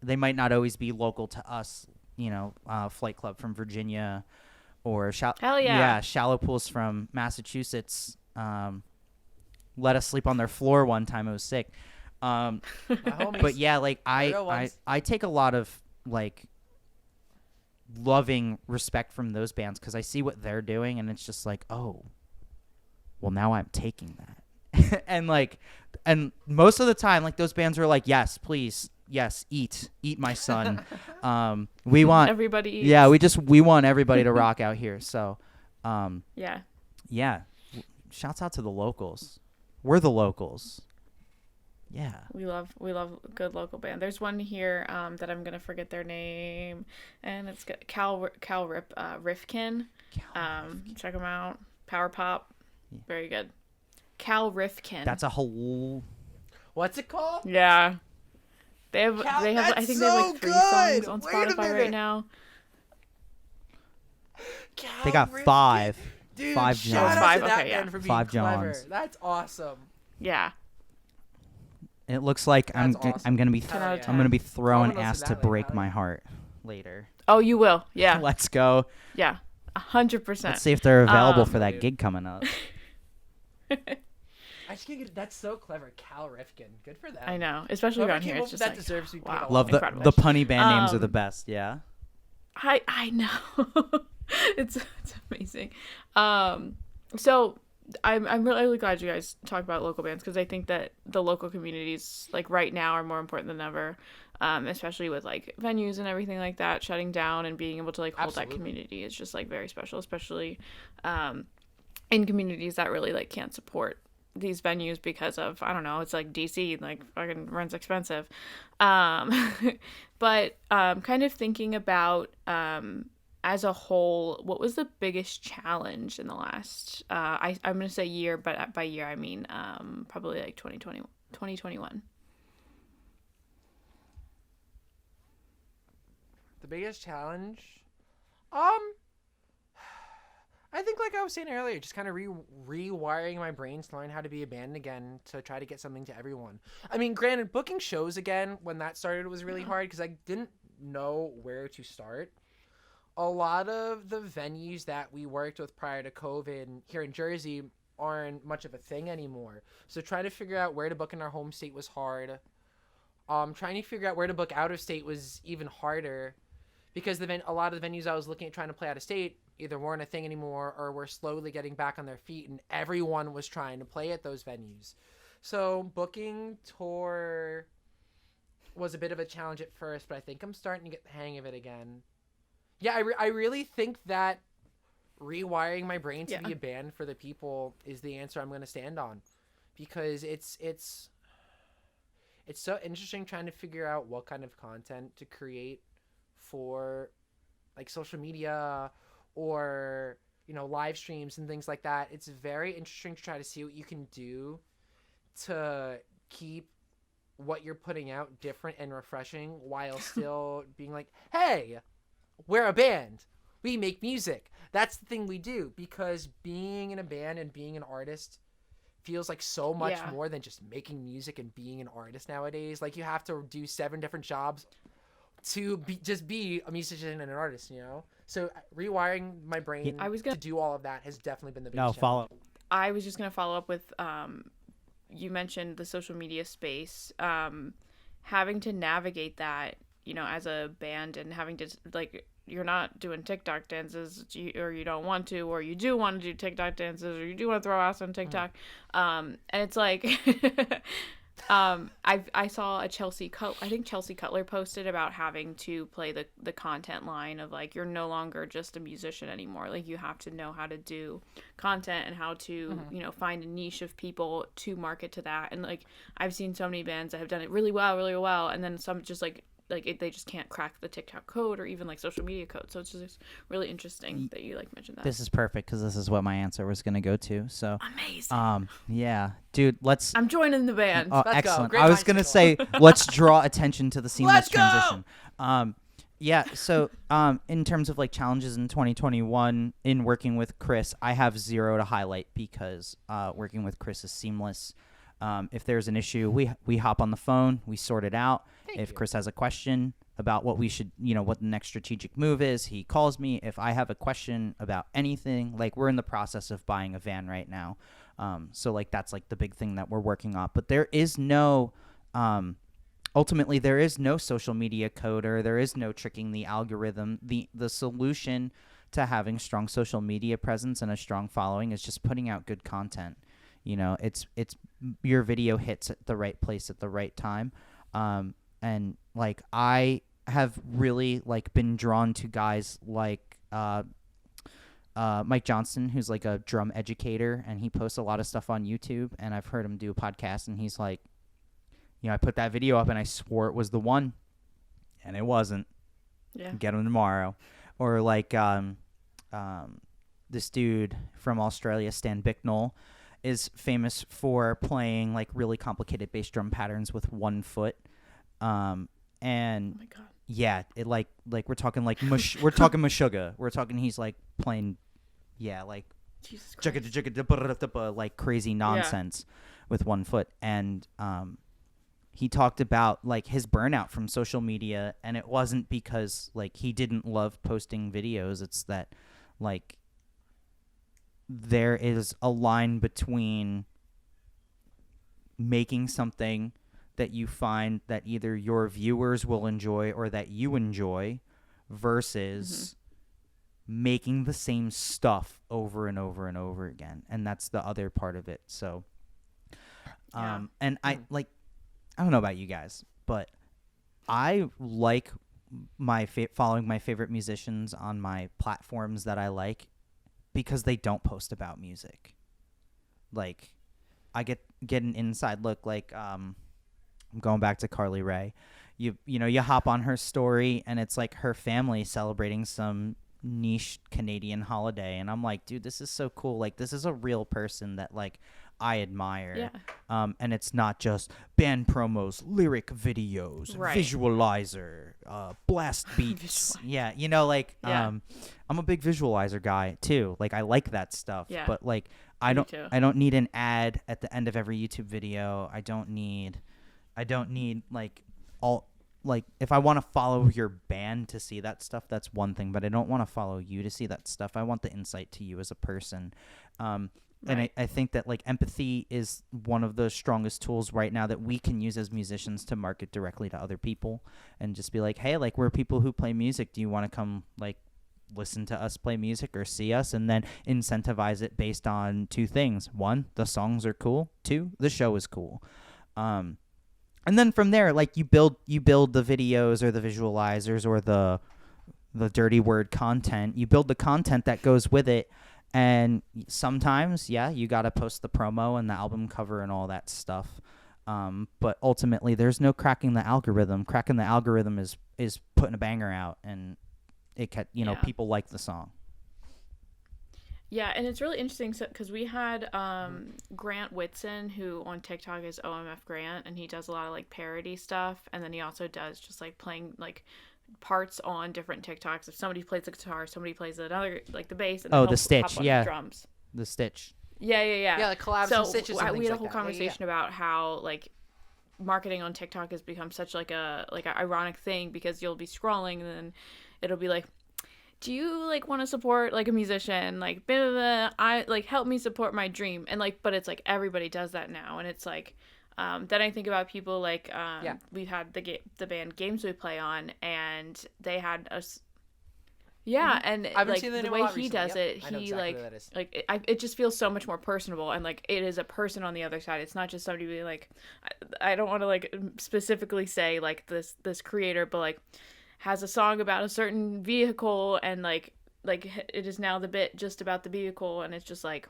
[SPEAKER 3] they might not always be local to us, you know, Flight Club from Virginia or Shallow Pools from Massachusetts. Let us sleep on their floor one time. It was sick. But yeah, like I take a lot of like loving respect from those bands because I see what they're doing and it's just like, oh, well now I'm taking that. and most of the time like those bands are like, yes, please, yes, eat my son. We want
[SPEAKER 1] everybody eats.
[SPEAKER 3] Yeah, we want everybody to rock out here. So yeah, shouts out to the locals. We're the locals. Yeah.
[SPEAKER 1] We love a good local band. There's one here that I'm gonna forget their name, and it's Rifkin. Check them out. Power pop, very good. Cal Rifkin.
[SPEAKER 3] That's a whole.
[SPEAKER 2] What's it called?
[SPEAKER 1] Yeah. They have. I think they have like 3 songs on
[SPEAKER 2] Wait a
[SPEAKER 1] Spotify right
[SPEAKER 2] minute.
[SPEAKER 1] now.
[SPEAKER 3] They got 5.
[SPEAKER 2] Dude,
[SPEAKER 3] 5
[SPEAKER 2] shout
[SPEAKER 3] Johns.
[SPEAKER 2] out to that
[SPEAKER 1] Okay, yeah.
[SPEAKER 2] band for being
[SPEAKER 3] 5
[SPEAKER 2] clever.
[SPEAKER 3] Johns.
[SPEAKER 2] That's awesome.
[SPEAKER 1] Yeah.
[SPEAKER 3] It looks like
[SPEAKER 2] That's awesome.
[SPEAKER 3] I'm gonna be
[SPEAKER 1] Ten out of
[SPEAKER 3] I'm
[SPEAKER 1] 10.
[SPEAKER 3] gonna be throwing
[SPEAKER 2] wanna listen
[SPEAKER 3] ass
[SPEAKER 2] to
[SPEAKER 3] to
[SPEAKER 2] that later.
[SPEAKER 3] break
[SPEAKER 2] Hell
[SPEAKER 3] my
[SPEAKER 2] yeah.
[SPEAKER 3] heart later.
[SPEAKER 1] Oh, you will. Yeah.
[SPEAKER 3] Let's go.
[SPEAKER 1] Yeah. 100%.
[SPEAKER 3] Let's see if they're available for that
[SPEAKER 2] Dude.
[SPEAKER 3] gig coming up.
[SPEAKER 2] I just can't get it. That's so clever. Cal Rifkin. Good for them.
[SPEAKER 1] I know, especially
[SPEAKER 2] Whoever
[SPEAKER 1] around
[SPEAKER 2] came
[SPEAKER 1] here.
[SPEAKER 2] up
[SPEAKER 1] It's
[SPEAKER 2] with
[SPEAKER 1] just
[SPEAKER 2] that
[SPEAKER 1] like,
[SPEAKER 2] deserves to be paid
[SPEAKER 1] wow.
[SPEAKER 2] a lot.
[SPEAKER 3] Love
[SPEAKER 1] Incredible.
[SPEAKER 3] the punny band names are the
[SPEAKER 1] Um,
[SPEAKER 3] best. Yeah.
[SPEAKER 1] I know. it's amazing. So I'm really glad you guys talk about local bands, because I think that the local communities like right now are more important than ever, especially with like venues and everything like that shutting down, and being able to like hold
[SPEAKER 2] Absolutely.
[SPEAKER 1] that community is just like very special, especially in communities that really like can't support these venues because of, I don't know, it's like DC, like fucking rent's expensive. But kind of thinking about as a whole, what was the biggest challenge in the last I'm gonna say year, but by year I mean probably like 2021.
[SPEAKER 2] The biggest challenge, I think, like I was saying earlier, just kind of rewiring my brain to learn how to be a band again, to try to get something to everyone. I mean, granted, booking shows again when that started was really hard because I didn't know where to start. A lot of the venues that we worked with prior to COVID here in Jersey aren't much of a thing anymore. So trying to figure out where to book in our home state was hard. Trying to figure out where to book out of state was even harder, because a lot of the venues I was looking at trying to play out of state either weren't a thing anymore or were slowly getting back on their feet, and everyone was trying to play at those venues. So booking tour was a bit of a challenge at first, but I think I'm starting to get the hang of it again. Yeah, I really think that rewiring my brain to be a band for the people is the answer I'm going to stand on, because it's so interesting trying to figure out what kind of content to create for like social media or, you know, live streams and things like that. It's very interesting to try to see what you can do to keep what you're putting out different and refreshing while still being like, hey, we're a band, we make music. That's the thing we do, because being in a band and being an artist feels like so much more than just making music and being an artist nowadays. Like, you have to do 7 different jobs to be a musician and an artist, you know? So rewiring my brain to do all of that has definitely been the biggest challenge.
[SPEAKER 1] I was just going to follow up with you mentioned the social media space, having to navigate that, you know, as a band, and having to, like, you're not doing TikTok dances, or you don't want to, or you do want to do TikTok dances, or you do want to throw ass on TikTok. And it's like, I saw I think Chelsea Cutler posted about having to play the content line of, like, you're no longer just a musician anymore. Like, you have to know how to do content and how to, you know, find a niche of people to market to that. And, like, I've seen so many bands that have done it really well, and then some just they just can't crack the TikTok code or even like social media code. So it's just really interesting that you like mentioned that.
[SPEAKER 3] This is perfect, because this is what my answer was going to go to. So
[SPEAKER 1] amazing.
[SPEAKER 3] Yeah, dude,
[SPEAKER 1] I'm joining the band.
[SPEAKER 3] Oh,
[SPEAKER 2] Let's
[SPEAKER 3] excellent.
[SPEAKER 2] go.
[SPEAKER 3] I was going to say, let's draw attention to the seamless transition. Yeah, so in terms of like challenges in 2021 in working with Chris, I have 0 to highlight, because working with Chris is seamless. If there's an issue, we hop on the phone, we sort it out. If Chris has a question about what we should, you know, what the next strategic move is, he calls me. If I have a question about anything, like, we're in the process of buying a van right now. So like that's like the big thing that we're working on. But there is no ultimately there is no social media coder. There is no tricking the algorithm. The solution to having strong social media presence and a strong following is just putting out good content. You know, it's your video hits at the right place at the right time. And like, I have really like been drawn to guys like Mike Johnson, who's like a drum educator, and he posts a lot of stuff on YouTube, and I've heard him do a podcast, and he's like, you know, I put that video up and I swore it was the one, and it wasn't.
[SPEAKER 1] Yeah.
[SPEAKER 3] Get him tomorrow. Or like this dude from Australia, Stan Bicknell, is famous for playing like really complicated bass drum patterns with one foot. And
[SPEAKER 1] oh my God.
[SPEAKER 3] Yeah, it like we're talking like we're talking Meshuggah. We're talking he's like playing, yeah, like
[SPEAKER 1] Jesus Christ.
[SPEAKER 3] like crazy nonsense. with one foot, and he talked about like his burnout from social media, and it wasn't because like he didn't love posting videos. It's that like there is a line between making something that you find that either your viewers will enjoy or that you enjoy versus making the same stuff over and over and over again. And that's the other part of it. So and I like, I don't know about you guys, but I like my following my favorite musicians on my platforms that I like because they don't post about music. Like I get an inside look. Like I'm going back to Carly Rae. You know, you hop on her story and it's like her family celebrating some niche Canadian holiday, and I'm like, dude, this is so cool. Like this is a real person that like I admire. And it's not just band promos, lyric videos, visualizer, blast beats. Yeah, you know, like I'm a big visualizer guy too. Like I like that stuff.
[SPEAKER 1] Yeah.
[SPEAKER 3] But like I don't need an ad at the end of every YouTube video. I don't need like all, like if I want to follow your band to see that stuff, that's one thing, but I don't want to follow you to see that stuff. I want the insight to you as a person. And I think that like empathy is one of the strongest tools right now that we can use as musicians to market directly to other people and just be like, hey, like we're people who play music. Do you want to come like listen to us play music or see us? And then incentivize it based on two things. One, the songs are cool. Two, the show is cool. And then from there, like you build the videos or the visualizers or the dirty word content. You build the content that goes with it. And sometimes, yeah, you got to post the promo and the album cover and all that stuff. But ultimately, there's no cracking the algorithm. Cracking the algorithm is putting a banger out, and people like the song.
[SPEAKER 1] Yeah, and it's really interesting because we had Grant Whitson, who on TikTok is OMF Grant, and he does a lot of like parody stuff, and then he also does just like playing like parts on different TikToks. If somebody plays the guitar, somebody plays another, like the bass, and then
[SPEAKER 3] the Stitch,
[SPEAKER 1] the drums.
[SPEAKER 3] The Stitch.
[SPEAKER 1] Yeah,
[SPEAKER 2] like collabs and stitches and
[SPEAKER 1] we had a
[SPEAKER 2] like
[SPEAKER 1] whole conversation about how like marketing on TikTok has become such like a ironic thing, because you'll be scrolling and then it'll be like, do you like want to support like a musician, like blah, blah, blah, I like help me support my dream, and like, but it's like everybody does that now, and it's like then I think about people like we've had the band Games We Play on, and they had us and like the way he does it, he it just feels so much more personable, and like it is a person on the other side. It's not just somebody being like, I don't want to like specifically say like this creator, but like has a song about a certain vehicle, and like it is now the bit just about the vehicle, and it's just like,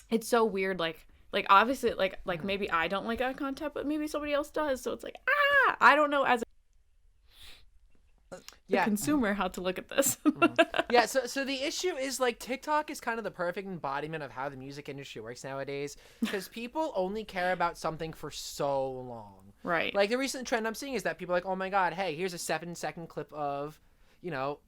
[SPEAKER 1] it's so weird. Like obviously like maybe I don't like that content, but maybe somebody else does. So it's like, I don't know as the consumer how to look at this.
[SPEAKER 2] Yeah, so the issue is like TikTok is kind of the perfect embodiment of how the music industry works nowadays, because people only care about something for so long.
[SPEAKER 1] Right.
[SPEAKER 2] Like the recent trend I'm seeing is that people are like, oh my god, hey, here's a 7-second clip of, you know,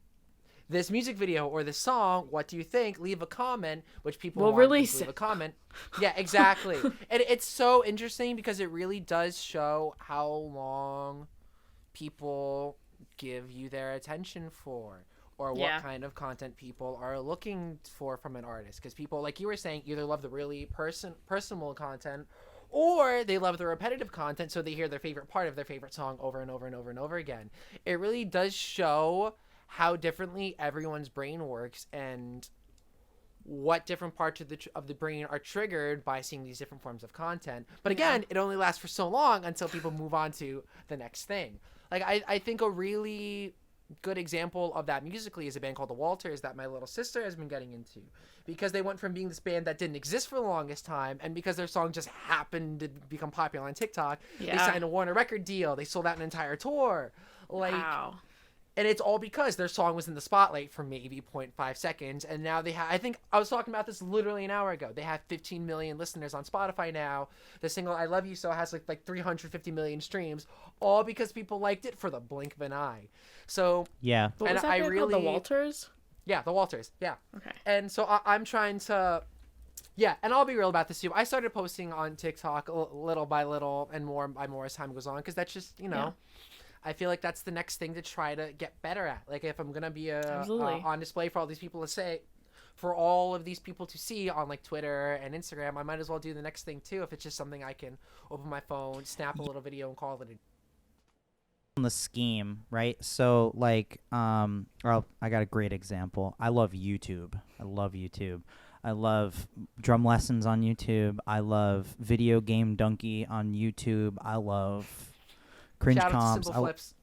[SPEAKER 2] this music video or this song. What do you think? Leave a comment, which people will
[SPEAKER 1] release
[SPEAKER 2] leave a comment. Yeah, exactly. And it's so interesting because it really does show how long people give you their attention for, or what kind of content people are looking for from an artist. Because people, like you were saying, either love the really personal content, or they love the repetitive content, so they hear their favorite part of their favorite song over and over and over and over again. It really does show how differently everyone's brain works, and what different parts of the brain are triggered by seeing these different forms of content. But again, it only lasts for so long until people move on to the next thing. Like I think a really good example of that musically is a band called The Walters that my little sister has been getting into, because they went from being this band that didn't exist for the longest time, and because their song just happened to become popular on TikTok, they signed a Warner record deal. They sold out an entire tour. Like, wow. And it's all because their song was in the spotlight for maybe 0.5 seconds. And now they have, I think I was talking about this literally an hour ago. They have 15 million listeners on Spotify now. The single I Love You So has like 350 million streams, all because people liked it for the blink of an eye. So,
[SPEAKER 3] yeah.
[SPEAKER 1] What was that band called? The Walters?
[SPEAKER 2] Yeah, The Walters. Yeah.
[SPEAKER 1] Okay.
[SPEAKER 2] And so I'm trying to Yeah, and I'll be real about this too. I started posting on TikTok little by little and more by more as time goes on, because that's just, I feel like that's the next thing to try to get better at. Like, if I'm gonna be
[SPEAKER 1] Absolutely.
[SPEAKER 2] on display for all these people to say, for all of these people to see on like Twitter and Instagram, I might as well do the next thing too. If it's just something I can open my phone, snap a little video, and call it a
[SPEAKER 3] On the scheme, right? So like, well, I got a great example. I love YouTube. I love drum lessons on YouTube. I love video game donkey on YouTube. I love cringe
[SPEAKER 2] shout out to
[SPEAKER 3] comps.
[SPEAKER 2] Simple Flips.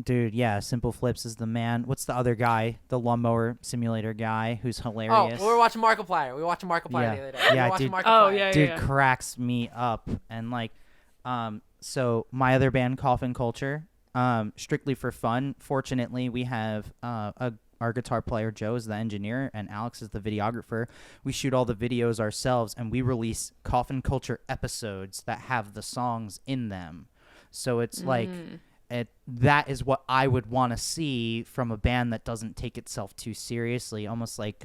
[SPEAKER 3] Dude, yeah, Simple Flips is the man. What's the other guy? The lawnmower simulator guy who's hilarious.
[SPEAKER 2] Oh, we were watching Markiplier. We were watching Markiplier
[SPEAKER 3] Yeah.
[SPEAKER 2] the other day.
[SPEAKER 3] Yeah,
[SPEAKER 2] we were watching
[SPEAKER 3] dude.
[SPEAKER 2] Markiplier.
[SPEAKER 1] Oh, yeah.
[SPEAKER 3] Dude cracks me up. And like, so my other band, Coffin Culture, strictly for fun. Fortunately, we have our guitar player Joe is the engineer and Alex is the videographer. We shoot all the videos ourselves, and we release Coffin Culture episodes that have the songs in them. So it's like, that is what I would want to see from a band that doesn't take itself too seriously. Almost like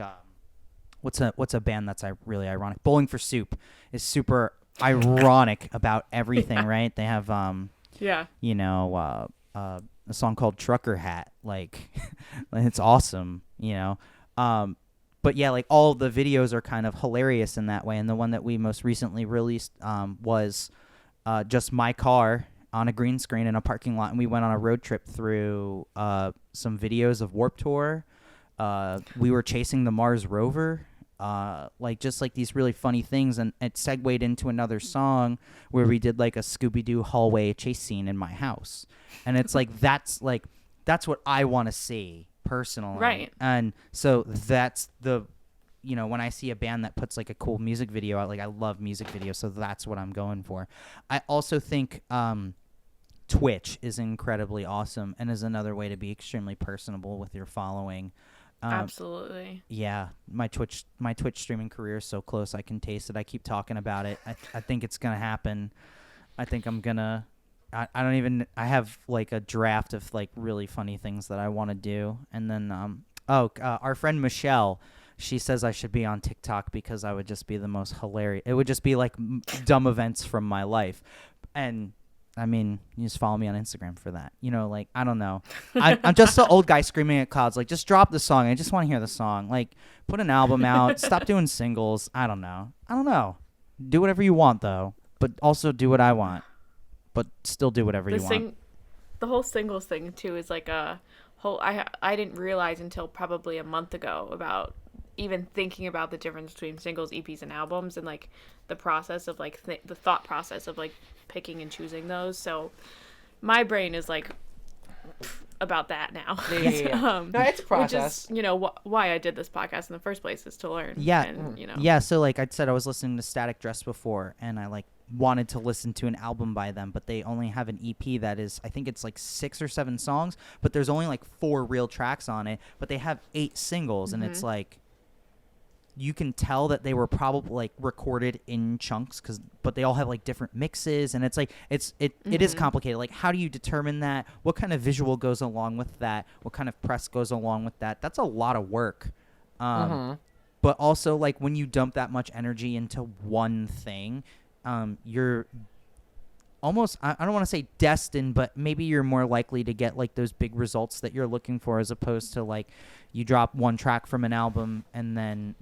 [SPEAKER 3] what's a band that's really ironic? Bowling for Soup is super ironic about everything, right? They have a song called Trucker Hat. Like, it's awesome, But yeah, like all of the videos are kind of hilarious in that way. And the one that we most recently released was just my car on a green screen in a parking lot, and we went on a road trip through some videos of Warped Tour. We were chasing the Mars rover, just like these really funny things, and it segued into another song where we did like a Scooby-Doo hallway chase scene in my house, and it's like that's what I want to see personally,
[SPEAKER 1] Right?
[SPEAKER 3] And so that's the when I see a band that puts like a cool music video out, like I love music videos, so that's what I'm going for. I also think Twitch is incredibly awesome and is another way to be extremely personable with your following.
[SPEAKER 1] Absolutely.
[SPEAKER 3] Yeah, my Twitch streaming career is so close. I can taste it. I keep talking about it. I think it's gonna happen. I think I'm gonna. I have like a draft of like really funny things that I want to do, and then our friend Michelle, she says I should be on TikTok because I would just be the most hilarious. It would just be like dumb events from my life, and I mean, you just follow me on Instagram for that. Like, I don't know. I'm just the old guy screaming at clouds, like, just drop the song. I just want to hear the song. Like, put an album out. Stop doing singles. I don't know. Do whatever you want, though. But also do what I want. But still do whatever you want.
[SPEAKER 1] The whole singles thing, too, is like a whole... I didn't realize until probably a month ago about even thinking about the difference between singles, EPs, and albums, and like the process of like the thought process of like picking and choosing those. So my brain is like about that now.
[SPEAKER 2] Yeah. No, it's a process.
[SPEAKER 1] Which is, why I did this podcast in the first place, is to learn.
[SPEAKER 3] Yeah.
[SPEAKER 1] And,
[SPEAKER 3] Yeah. So like I said, I was listening to Static Dress before, and I like wanted to listen to an album by them, but they only have an EP that is, I think it's like 6 or 7 songs, but there's only like 4 real tracks on it, but they have 8 singles, and it's like, you can tell that they were probably like recorded in chunks, but they all have like different mixes, and it's like it is complicated. Like, how do you determine that? What kind of visual goes along with that? What kind of press goes along with that? That's a lot of work. But also, like, when you dump that much energy into one thing, you're almost, I don't want to say destined, but maybe you're more likely to get like those big results that you're looking for, as opposed to like you drop one track from an album and then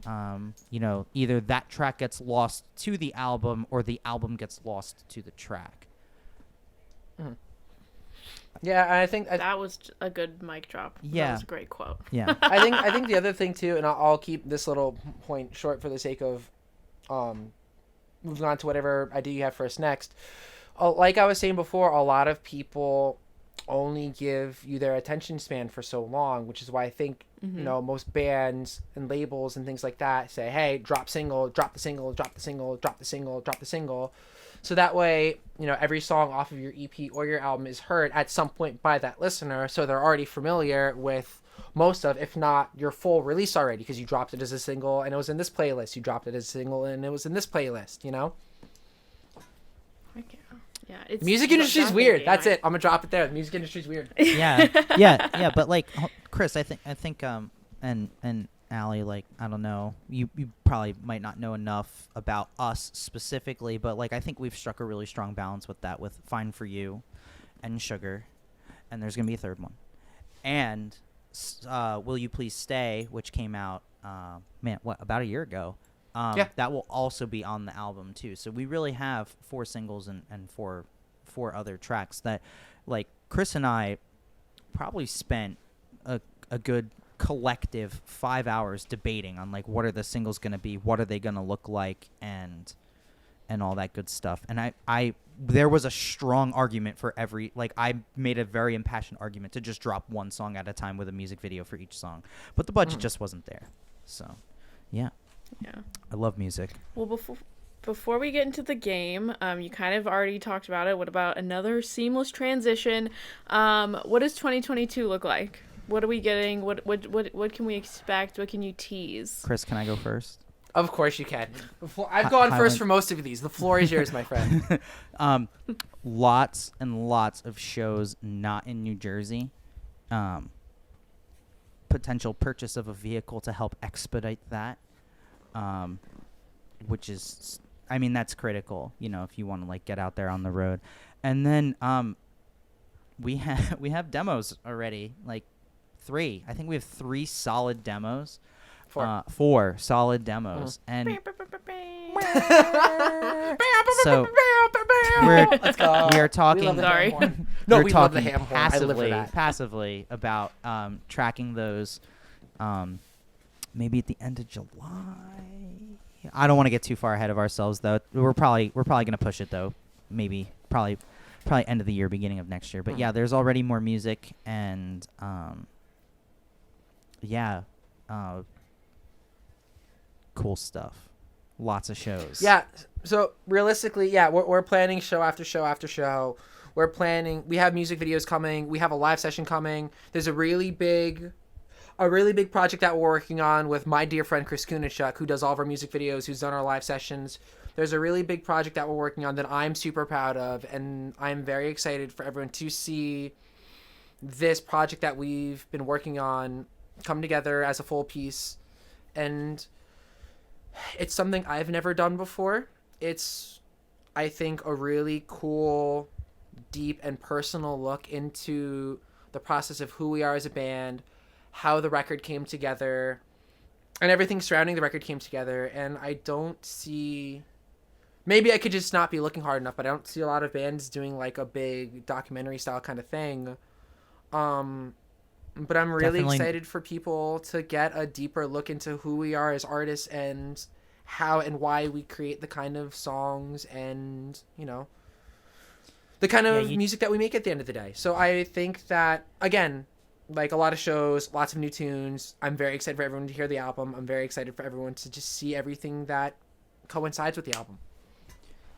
[SPEAKER 3] either that track gets lost to the album or the album gets lost to the track.
[SPEAKER 2] Yeah, I think
[SPEAKER 1] that was a good mic drop.
[SPEAKER 3] Yeah,
[SPEAKER 1] that was a great quote.
[SPEAKER 3] Yeah.
[SPEAKER 2] I think the other thing too, and I'll keep this little point short for the sake of moving on to whatever idea you have for us next. Like I was saying before, a lot of people only give you their attention span for so long, which is why I think most bands and labels and things like that say, hey, drop the single, drop the single, drop the single, drop the single. So that way, every song off of your EP or your album is heard at some point by that listener, so they're already familiar with most of, if not your full release already, because you dropped it as a single and it was in this playlist. You dropped it as a single and it was in this playlist,
[SPEAKER 1] Yeah, it's
[SPEAKER 2] music industry's weird. That's it. I'm gonna drop it there. The music industry's weird.
[SPEAKER 3] Yeah. But like, Chris, I think, and Allie, like, I don't know, you probably might not know enough about us specifically, but like I think we've struck a really strong balance with that, with Fine for You and Sugar, and there's gonna be a third one, and Will You Please Stay, which came out about a year ago.
[SPEAKER 2] Yeah.
[SPEAKER 3] That will also be on the album too. So we really have 4 singles and four other tracks that, like, Chris and I probably spent a good collective 5 hours debating on, like, what are the singles going to be, what are they going to look like, and all that good stuff. And I there was a strong argument for every, like, I made a very impassioned argument to just drop one song at a time with a music video for each song, but the budget just wasn't there. So yeah, I love music.
[SPEAKER 1] Well, before we get into the game, you kind of already talked about it. What about another seamless transition? What does 2022 look like? What are we getting? What can we expect? What can you tease?
[SPEAKER 3] Chris, can I go first?
[SPEAKER 2] Of course you can. I've gone first for most of these. The floor is yours, my friend.
[SPEAKER 3] Lots and lots of shows not in New Jersey. Potential purchase of a vehicle to help expedite that, which is, I mean, that's critical, you know, if you want to, like, get out there on the road. And then we have demos already, like 3. I think we have 3 solid demos. 4 solid demos. And so we are talking.
[SPEAKER 2] Sorry.
[SPEAKER 3] No,
[SPEAKER 2] we love the ham horn. I live for that.
[SPEAKER 3] Passively about tracking those maybe at the end of July. I don't want to get too far ahead of ourselves, though. We're probably going to push it, though. Maybe probably end of the year, beginning of next year. But yeah, there's already more music, and cool stuff. Lots of shows.
[SPEAKER 2] Yeah. So realistically, yeah, we're planning show after show after show. We have music videos coming. We have a live session coming. There's a really big project that we're working on with my dear friend Chris Kunitschuk, who does all of our music videos, who's done our live sessions. There's a really big project that we're working on that I'm super proud of, and I'm very excited for everyone to see this project that we've been working on come together as a full piece. And it's something I've never done before. It's, I think, a really cool, deep, and personal look into the process of who we are as a band, how the record came together, and everything surrounding the record came together. And I don't see... Maybe I could just not be looking hard enough, but I don't see a lot of bands doing, like, a big documentary-style kind of thing. But I'm really excited for people to get a deeper look into who we are as artists and how and why we create the kind of songs and, you know, the kind of music that we make at the end of the day. So I think that, again, like a lot of shows, lots of new tunes. I'm very excited for everyone to hear the album. I'm very excited for everyone to just see everything that coincides with the album.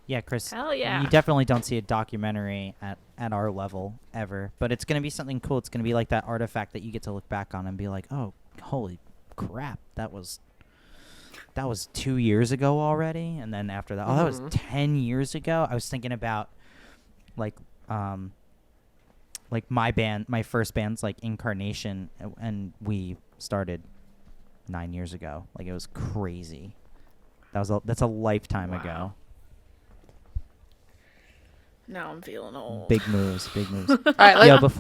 [SPEAKER 3] Yeah, Chris.
[SPEAKER 1] Hell yeah.
[SPEAKER 3] You definitely don't see a documentary at our level ever, but it's going to be something cool. It's going to be like that artifact that you get to look back on and be like, oh, holy crap, that was 2 years ago already. And then after that, that was 10 years ago. I was thinking about like my first band's like Incarnation, and we started 9 years ago. Like, it was crazy. That's a lifetime ago.
[SPEAKER 1] Now I'm feeling old.
[SPEAKER 3] Big moves. All
[SPEAKER 2] right, I don't want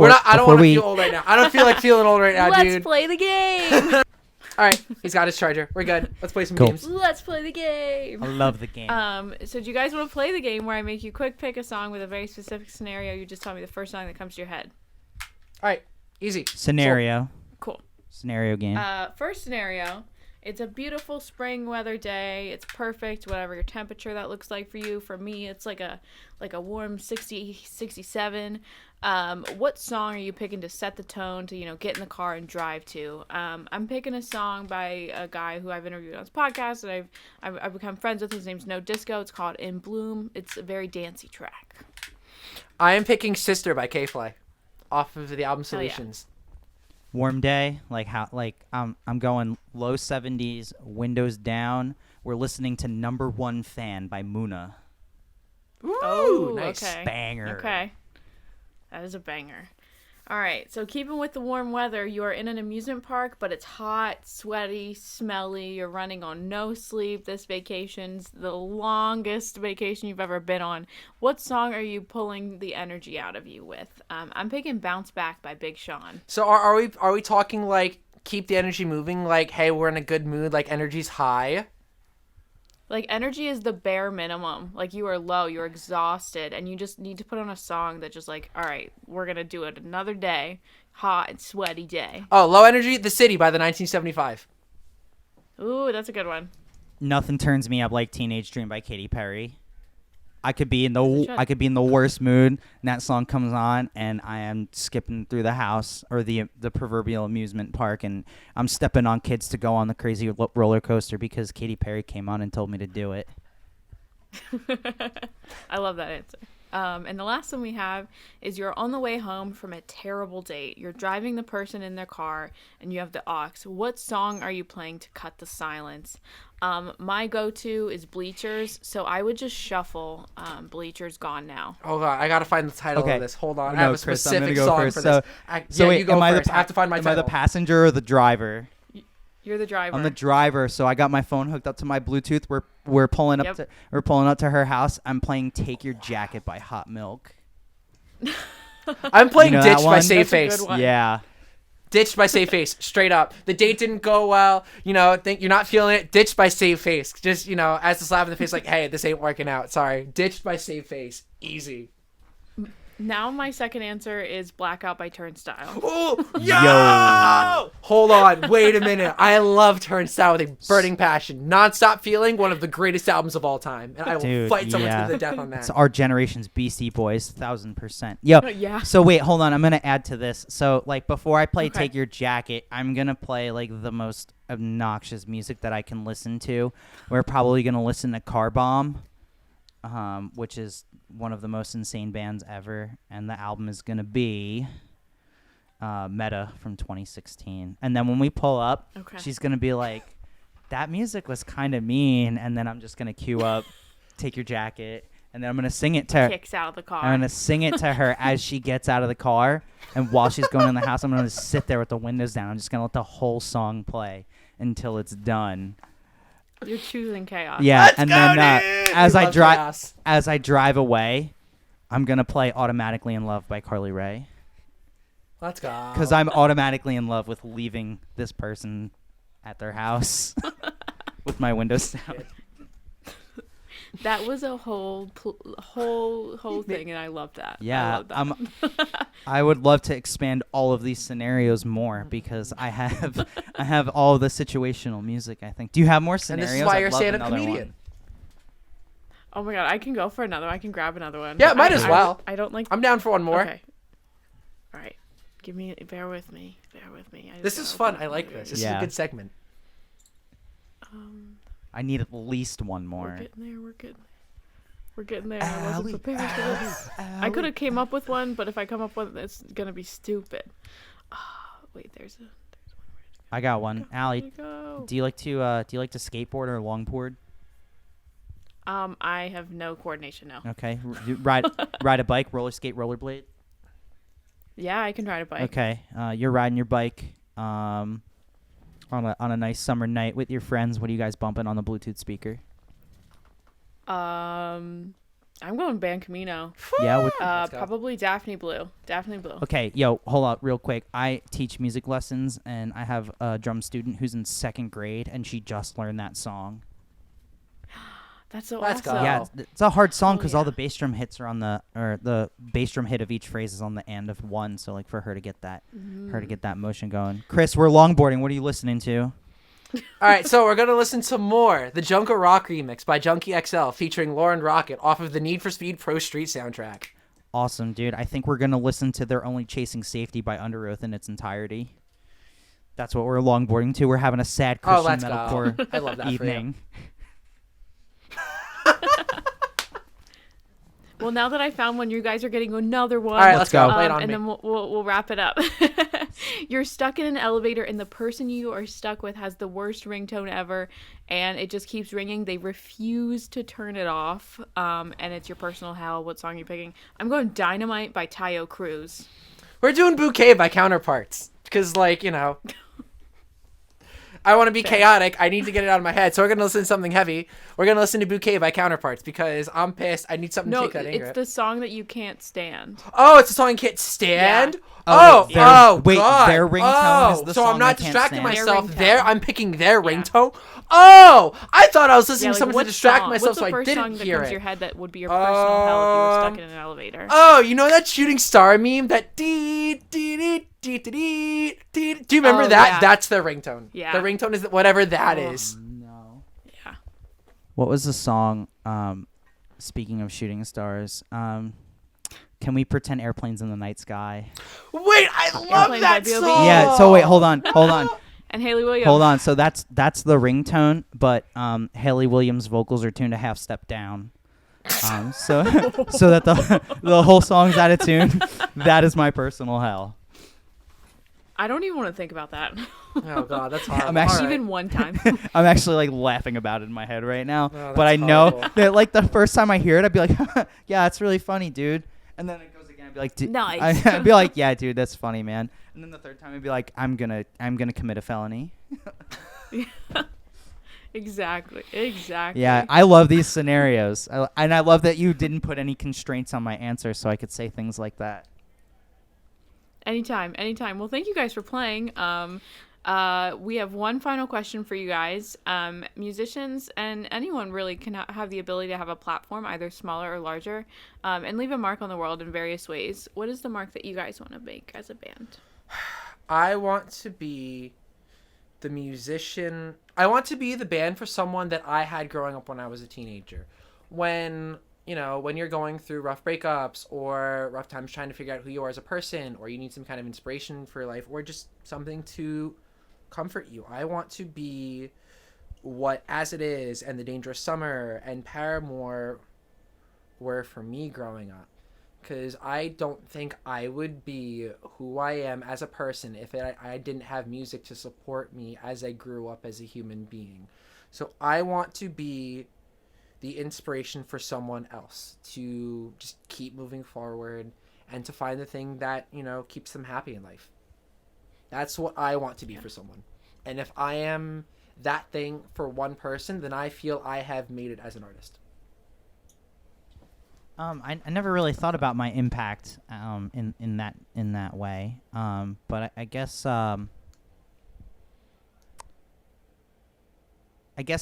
[SPEAKER 2] to feel old right now. I don't feel like feeling old right now, dude.
[SPEAKER 1] Let's play the game.
[SPEAKER 2] All right, he's got his charger. We're good. Let's play some
[SPEAKER 3] Cool.
[SPEAKER 2] games.
[SPEAKER 1] Let's play the game.
[SPEAKER 3] I love the game.
[SPEAKER 1] So do you guys want to play the game where I make you quick pick a song with a very specific scenario? You just tell me the first song that comes to your head.
[SPEAKER 2] All right, easy.
[SPEAKER 3] Scenario.
[SPEAKER 1] Cool.
[SPEAKER 3] Scenario game.
[SPEAKER 1] First scenario. It's a beautiful spring weather day. It's perfect, whatever your temperature that looks like for you. For me, it's like a warm 60, 67. What song are you picking to set the tone to, get in the car and drive to? I'm picking a song by a guy who I've interviewed on his podcast, and I've become friends with. His name's No Disco. It's called In Bloom. It's a very dancey track.
[SPEAKER 2] I am picking Sister by K-Fly off of the album Solutions.
[SPEAKER 3] Warm day, I'm going low 70s, windows down. We're listening to Number One Fan by Muna.
[SPEAKER 2] Ooh, nice.
[SPEAKER 1] Okay.
[SPEAKER 3] Banger.
[SPEAKER 1] Okay. That is a banger. All right, so keeping with the warm weather, you are in an amusement park, but it's hot, sweaty, smelly. You're running on no sleep. This vacation's the longest vacation you've ever been on. What song are you pulling the energy out of you with? I'm picking "Bounce Back" by Big Sean.
[SPEAKER 2] So are we talking like keep the energy moving? Like, hey, we're in a good mood. Like, energy's high.
[SPEAKER 1] Like, energy is the bare minimum. Like, you are low, you're exhausted, and you just need to put on a song that just like, all right, we're gonna do it another day, hot and sweaty day.
[SPEAKER 2] Oh, low energy. The City by the 1975.
[SPEAKER 1] Ooh, that's a good one.
[SPEAKER 3] Nothing turns me up like "Teenage Dream" by Katy Perry. I could be in
[SPEAKER 1] Shit.
[SPEAKER 3] the worst mood, and that song comes on, and I am skipping through the house or the proverbial amusement park, and I'm stepping on kids to go on the crazy roller coaster because Katy Perry came on and told me to do it.
[SPEAKER 1] I love that answer. And the last one we have is you're on the way home from a terrible date. You're driving the person in their car and you have the aux. What song are you playing to cut the silence? My go-to is Bleachers, so I would just shuffle Bleachers Gone Now.
[SPEAKER 2] Hold on, I gotta find the title
[SPEAKER 3] Okay.
[SPEAKER 2] of this. Hold on,
[SPEAKER 3] No,
[SPEAKER 2] I have a
[SPEAKER 3] Chris, I'm
[SPEAKER 2] specific
[SPEAKER 3] gonna go
[SPEAKER 2] song
[SPEAKER 3] first.
[SPEAKER 2] for
[SPEAKER 3] So-
[SPEAKER 2] this.
[SPEAKER 3] So wait,
[SPEAKER 2] you go
[SPEAKER 3] am I
[SPEAKER 2] first.
[SPEAKER 3] the
[SPEAKER 2] I have to find my
[SPEAKER 3] am
[SPEAKER 2] title.
[SPEAKER 3] I the passenger or the driver?
[SPEAKER 1] You're the driver.
[SPEAKER 3] I'm the driver, so I got my phone hooked up to my Bluetooth. We're pulling up
[SPEAKER 1] Yep.
[SPEAKER 3] we're pulling up to her house. I'm playing "Take Your Jacket" by Hot Milk.
[SPEAKER 2] I'm playing
[SPEAKER 3] You know that
[SPEAKER 2] Ditched by
[SPEAKER 3] one?
[SPEAKER 2] Save
[SPEAKER 1] That's a
[SPEAKER 2] Face.
[SPEAKER 1] good one.
[SPEAKER 3] Yeah.
[SPEAKER 2] Ditched by Save Face, straight up. The date didn't go well. You know, think you're not feeling it. Ditched by Save Face. Just, you know, as the slap in the face, like, hey, this ain't working out. Sorry. Ditched by Save Face. Easy.
[SPEAKER 1] Now my second answer is Blackout by Turnstile.
[SPEAKER 2] Oh, yo! Hold on. Wait a minute. I love Turnstile with a burning passion. Non-stop feeling, one of the greatest albums of all time. And I will
[SPEAKER 3] Dude,
[SPEAKER 2] fight someone
[SPEAKER 3] yeah.
[SPEAKER 2] to the death on that.
[SPEAKER 3] It's our generation's Beastie Boys, 1000%. Yo,
[SPEAKER 1] Yeah.
[SPEAKER 3] so wait, hold on. I'm gonna add to this. So like before I play
[SPEAKER 1] Okay.
[SPEAKER 3] "Take Your Jacket," I'm gonna play like the most obnoxious music that I can listen to. We're probably gonna listen to Car Bomb, which is one of the most insane bands ever, and the album is gonna be Meta from 2016. And then when we pull up,
[SPEAKER 1] Okay.
[SPEAKER 3] she's gonna be like, "That music was kind of mean," and then I'm just gonna cue up "Take Your Jacket," and then I'm gonna sing it to her.
[SPEAKER 1] Kicks out of the car.
[SPEAKER 3] I'm gonna sing it to her as she gets out of the car, and while she's going in the house, I'm gonna sit there with the windows down. I'm just gonna let the whole song play until it's done.
[SPEAKER 1] You're choosing chaos.
[SPEAKER 3] Yeah,
[SPEAKER 2] Let's
[SPEAKER 3] and
[SPEAKER 2] go,
[SPEAKER 3] then
[SPEAKER 2] dude!
[SPEAKER 3] as
[SPEAKER 2] We
[SPEAKER 3] I
[SPEAKER 2] love
[SPEAKER 3] drive
[SPEAKER 2] chaos.
[SPEAKER 3] as I drive away, I'm gonna play "Automatically in Love" by Carly Rae
[SPEAKER 2] Let's go.
[SPEAKER 3] because I'm automatically in love with leaving this person at their house with my windows down.
[SPEAKER 1] That was a whole thing, and I love that.
[SPEAKER 3] Yeah,
[SPEAKER 1] I love that.
[SPEAKER 3] I would love to expand all of these scenarios more because I have all the situational music. I think. Do you have more
[SPEAKER 2] And
[SPEAKER 3] scenarios?
[SPEAKER 2] this is why
[SPEAKER 3] I'd
[SPEAKER 2] you're a
[SPEAKER 3] love
[SPEAKER 2] stand-up
[SPEAKER 3] another
[SPEAKER 2] comedian.
[SPEAKER 3] one.
[SPEAKER 1] Oh my god, I can go for another. I can grab another one.
[SPEAKER 2] Yeah, might as well.
[SPEAKER 1] I don't like.
[SPEAKER 2] I'm down for one more.
[SPEAKER 1] Okay. All right. Bear with me. I
[SPEAKER 2] This
[SPEAKER 1] just
[SPEAKER 2] is
[SPEAKER 1] gotta
[SPEAKER 2] fun.
[SPEAKER 1] open
[SPEAKER 2] I
[SPEAKER 1] up
[SPEAKER 2] like
[SPEAKER 1] my
[SPEAKER 2] this.
[SPEAKER 1] ears.
[SPEAKER 2] This is a
[SPEAKER 3] Yeah.
[SPEAKER 2] good segment.
[SPEAKER 3] I need at least one
[SPEAKER 1] We're
[SPEAKER 3] more.
[SPEAKER 1] getting there. We're getting there. I wasn't
[SPEAKER 3] Allie,
[SPEAKER 1] prepared for this. I could have came up with one, but if I come up with it, it's gonna be stupid. Wait, there's one.
[SPEAKER 3] I got one. Allie,
[SPEAKER 1] Where'd it go?
[SPEAKER 3] do you like to skateboard or longboard?
[SPEAKER 1] I have no coordination now.
[SPEAKER 3] Okay, you ride a bike, roller skate, rollerblade.
[SPEAKER 1] Yeah, I can ride a bike.
[SPEAKER 3] Okay, you're riding your bike on a nice summer night with your friends. What are you guys bumping on the Bluetooth speaker?
[SPEAKER 1] I'm going Ban Camino.
[SPEAKER 3] Yeah.
[SPEAKER 2] Let's go.
[SPEAKER 1] Probably Daphne Blue.
[SPEAKER 3] Okay, yo, hold up real quick. I teach music lessons, and I have a drum student who's in second grade, and she just learned that song.
[SPEAKER 1] That's so
[SPEAKER 2] Let's go.
[SPEAKER 1] awesome.
[SPEAKER 3] Yeah, it's a hard song because all
[SPEAKER 1] yeah.
[SPEAKER 3] the bass drum hits are on the bass drum hit of each phrase is on the end of one. So like for her to get that motion going. Chris, we're longboarding. What are you listening to?
[SPEAKER 2] All right, so we're going to listen to more. The Junko Rock remix by Junkie XL featuring Lauren Rocket off of the Need for Speed Pro Street soundtrack.
[SPEAKER 3] Awesome, dude. I think we're gonna listen to "They're Only Chasing Safety" by Under Oath in its entirety. That's what we're longboarding to. We're having a sad
[SPEAKER 2] Oh,
[SPEAKER 3] Christian
[SPEAKER 2] let's go.
[SPEAKER 3] metalcore
[SPEAKER 2] I love that for you.
[SPEAKER 3] evening.
[SPEAKER 1] Well, now that I found one, you guys are getting another one.
[SPEAKER 2] All right, let's go.
[SPEAKER 3] go.
[SPEAKER 2] Lay it on
[SPEAKER 1] and
[SPEAKER 2] me.
[SPEAKER 1] then we'll wrap it up. You're stuck in an elevator, and the person you are stuck with has the worst ringtone ever, and it just keeps ringing. They refuse to turn it off, and it's your personal hell. What song are you picking? I'm going "Dynamite" by Tayo Cruz.
[SPEAKER 2] We're doing Bouquet by Counterparts because, like, you know, I want to be chaotic. I need to get it out of my head. So we're going to listen to something heavy. We're going to listen to Bouquet by Counterparts because I'm pissed. I need something to
[SPEAKER 1] No,
[SPEAKER 2] take that anger.
[SPEAKER 1] it's the song that you can't stand.
[SPEAKER 2] Oh, it's a song you can't stand?
[SPEAKER 1] Yeah.
[SPEAKER 2] Oh,
[SPEAKER 3] wait,
[SPEAKER 2] God.
[SPEAKER 3] their ringtone is the
[SPEAKER 2] so
[SPEAKER 3] song
[SPEAKER 2] I'm not
[SPEAKER 3] I can't
[SPEAKER 2] distracting
[SPEAKER 3] stand?
[SPEAKER 2] myself
[SPEAKER 1] Their
[SPEAKER 2] there.
[SPEAKER 1] ringtone.
[SPEAKER 2] I'm picking their
[SPEAKER 1] Yeah.
[SPEAKER 2] ringtone. Oh, I thought I was listening
[SPEAKER 1] Yeah,
[SPEAKER 2] to
[SPEAKER 1] like
[SPEAKER 2] something
[SPEAKER 1] what
[SPEAKER 2] to distract
[SPEAKER 1] song?
[SPEAKER 2] myself,
[SPEAKER 1] What's
[SPEAKER 2] so
[SPEAKER 1] the
[SPEAKER 2] I
[SPEAKER 1] first
[SPEAKER 2] didn't
[SPEAKER 1] song that
[SPEAKER 2] hear
[SPEAKER 1] comes to
[SPEAKER 2] it.
[SPEAKER 1] your head that would be your personal hell if you were stuck in an elevator?
[SPEAKER 2] Oh, you know that shooting star meme? That dee dee dee dee dee dee dee. Do you remember
[SPEAKER 1] Oh,
[SPEAKER 2] that?
[SPEAKER 1] yeah.
[SPEAKER 2] That's their ringtone.
[SPEAKER 1] Yeah.
[SPEAKER 2] The ringtone is whatever that
[SPEAKER 1] Oh.
[SPEAKER 2] is.
[SPEAKER 3] No.
[SPEAKER 1] Yeah.
[SPEAKER 3] What was the song? Speaking of shooting stars, can we pretend airplanes in the night sky?
[SPEAKER 2] Wait, I love
[SPEAKER 1] Airplanes by
[SPEAKER 2] that
[SPEAKER 1] B.O.B.?
[SPEAKER 2] song.
[SPEAKER 3] Yeah. So wait, hold on.
[SPEAKER 1] And Haley Williams.
[SPEAKER 3] Hold on. So that's the ringtone, but Haley Williams' vocals are tuned a half step down. So so that the whole song's out of tune. That is my personal hell.
[SPEAKER 1] I don't even want to think about that.
[SPEAKER 2] Oh God, that's horrible.
[SPEAKER 3] I'm actually-
[SPEAKER 2] All right.
[SPEAKER 1] Even one time.
[SPEAKER 3] I'm actually like laughing about it in my head right now.
[SPEAKER 2] Oh,
[SPEAKER 3] But I
[SPEAKER 2] that's
[SPEAKER 3] know
[SPEAKER 2] horrible.
[SPEAKER 3] that like the first time I hear it, I'd be like, yeah, it's really funny, dude. And then it goes again. I'd be like,
[SPEAKER 1] Nice.
[SPEAKER 3] I'd be like, yeah, dude, that's funny, man. And then the third time, I'd be like, I'm gonna commit a felony.
[SPEAKER 1] Exactly.
[SPEAKER 3] Yeah, I love these scenarios, and I love that you didn't put any constraints on my answer, so I could say things like that.
[SPEAKER 1] Anytime. Well, thank you guys for playing. We have one final question for you guys. Musicians and anyone really can have the ability to have a platform, either smaller or larger, and leave a mark on the world in various ways. What is the mark that you guys want to make as a band?
[SPEAKER 2] I want to be the musician. I want to be the band for someone that I had growing up when I was a teenager. When, you know, when you're going through rough breakups or rough times trying to figure out who you are as a person, or you need some kind of inspiration for life, or just something to comfort you. I want to be what As It Is and The Dangerous Summer and Paramore were for me growing up. Because I don't think I would be who I am as a person if I didn't have music to support me as I grew up as a human being. So I want to be the inspiration for someone else to just keep moving forward and to find the thing that, you know, keeps them happy in life. That's what I want to be for someone. And if I am that thing for one person, then I feel I have made it as an artist.
[SPEAKER 3] I never really thought about my impact in that way. But I guess I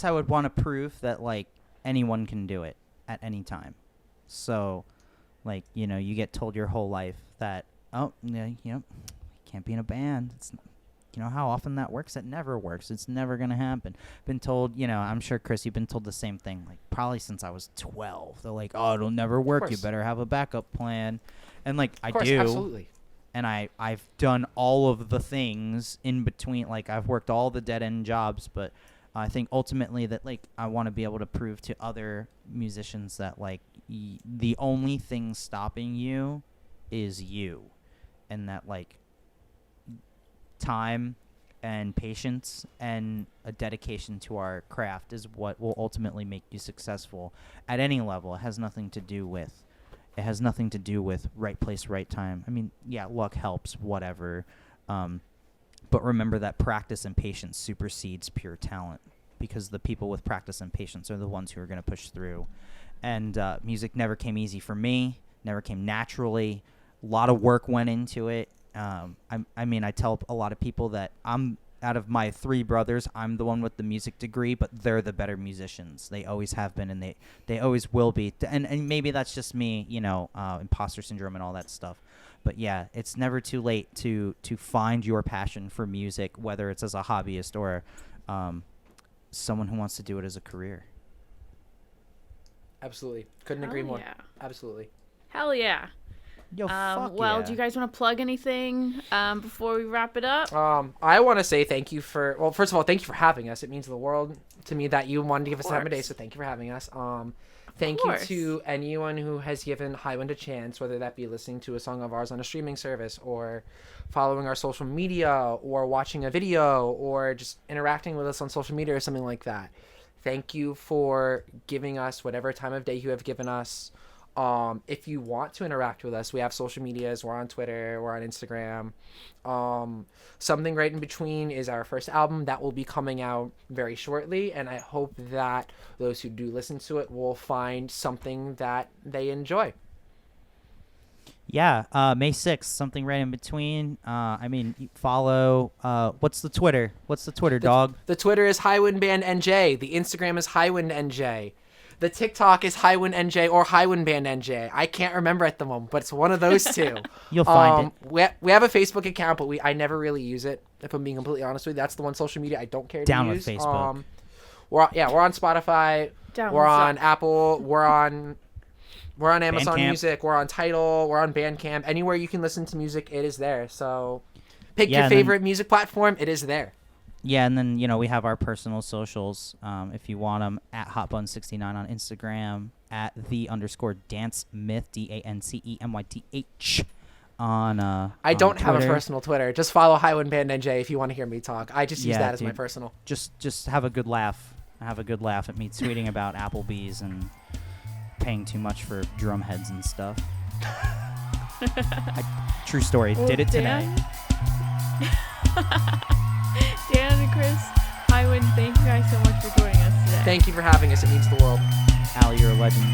[SPEAKER 3] would want to prove that like anyone can do it at any time. So, like, you know, you get told your whole life that you can't be in a band. It's, you know how often that works? It never works. It's never going to happen. Been told, you know, I'm sure, Chris, you've been told the same thing, like, probably since I was 12. They're like, oh, it'll never work. You better have a backup plan. And, like, I do.
[SPEAKER 2] Absolutely.
[SPEAKER 3] And I've done all of the things in between. Like, I've worked all the dead-end jobs, but I think ultimately that, like, I want to be able to prove to other musicians that, like, the only thing stopping you is you. And that, like, time and patience and a dedication to our craft is what will ultimately make you successful at any level. It has nothing to do with right place, right time. I mean, yeah, luck helps, whatever. But remember that practice and patience supersedes pure talent, because the people with practice and patience are the ones who are going to push through. And music never came easy for me, never came naturally. A lot of work went into it. I mean, I tell a lot of people that I'm, out of my three brothers, I'm the one with the music degree, but they're the better musicians. They always have been, and they always will be. And maybe that's just me, you know, imposter syndrome and all that stuff. But yeah, it's never too late to find your passion for music, whether it's as a hobbyist or someone who wants to do it as a career.
[SPEAKER 2] Absolutely. Couldn't agree more.
[SPEAKER 1] Yeah.
[SPEAKER 2] Absolutely.
[SPEAKER 1] Hell yeah.
[SPEAKER 3] Yo, fuck
[SPEAKER 1] Well,
[SPEAKER 3] yeah.
[SPEAKER 1] do you guys want to plug anything before we wrap it up?
[SPEAKER 2] I want to say thank you for, well, first of all, thank you for having us. It means the world to me that you wanted to give us time of day, so thank you for having us. Thank you to anyone who has given Highwind a chance, whether that be listening to a song of ours on a streaming service, or following our social media, or watching a video, or just interacting with us on social media or something like that. Thank you for giving us whatever time of day you have given us. If you want to interact with us, we have social medias. We're on Twitter. We're on Instagram. Something Right in Between is our first album that will be coming out very shortly, and I hope that those who do listen to it will find something that they enjoy.
[SPEAKER 3] Yeah, May 6th, Something Right in Between. I mean, follow. What's the Twitter? What's the Twitter, dog?
[SPEAKER 2] The Twitter is Highwind Band NJ. The Instagram is Highwind NJ. The TikTok is Highwind NJ or Highwind Band NJ. I can't remember at the moment, but it's one of those two.
[SPEAKER 3] You'll find
[SPEAKER 2] it. We have a Facebook account, but I never really use it. If I'm being completely honest with you, that's the one social media I don't care to
[SPEAKER 3] Down
[SPEAKER 2] use.
[SPEAKER 3] with Facebook.
[SPEAKER 2] We're on Spotify. We're on Apple. We're on Amazon
[SPEAKER 3] Bandcamp.
[SPEAKER 2] Music. We're on Tidal. We're on Bandcamp. Anywhere you can listen to music, it is there. So pick
[SPEAKER 3] Yeah,
[SPEAKER 2] your favorite music platform. It is there.
[SPEAKER 3] Yeah, and then, we have our personal socials, if you want them, at HotBun69 on Instagram, at @the_dancemyth, DANCEMYTH, on
[SPEAKER 2] I don't have a
[SPEAKER 3] Twitter.
[SPEAKER 2] personal Twitter. Just follow Highwind Band NJ if you want to hear me talk. I just use
[SPEAKER 3] Yeah,
[SPEAKER 2] that as my
[SPEAKER 3] dude.
[SPEAKER 2] personal.
[SPEAKER 3] Just have a good laugh. Have a good laugh at me tweeting about Applebee's and paying too much for drum heads and stuff. True story.
[SPEAKER 1] Well,
[SPEAKER 3] Did it today.
[SPEAKER 1] Dan and Chris, Highwind, thank you guys so much for joining us today.
[SPEAKER 2] Thank you for having us. It means the world.
[SPEAKER 3] Allie, you're a legend.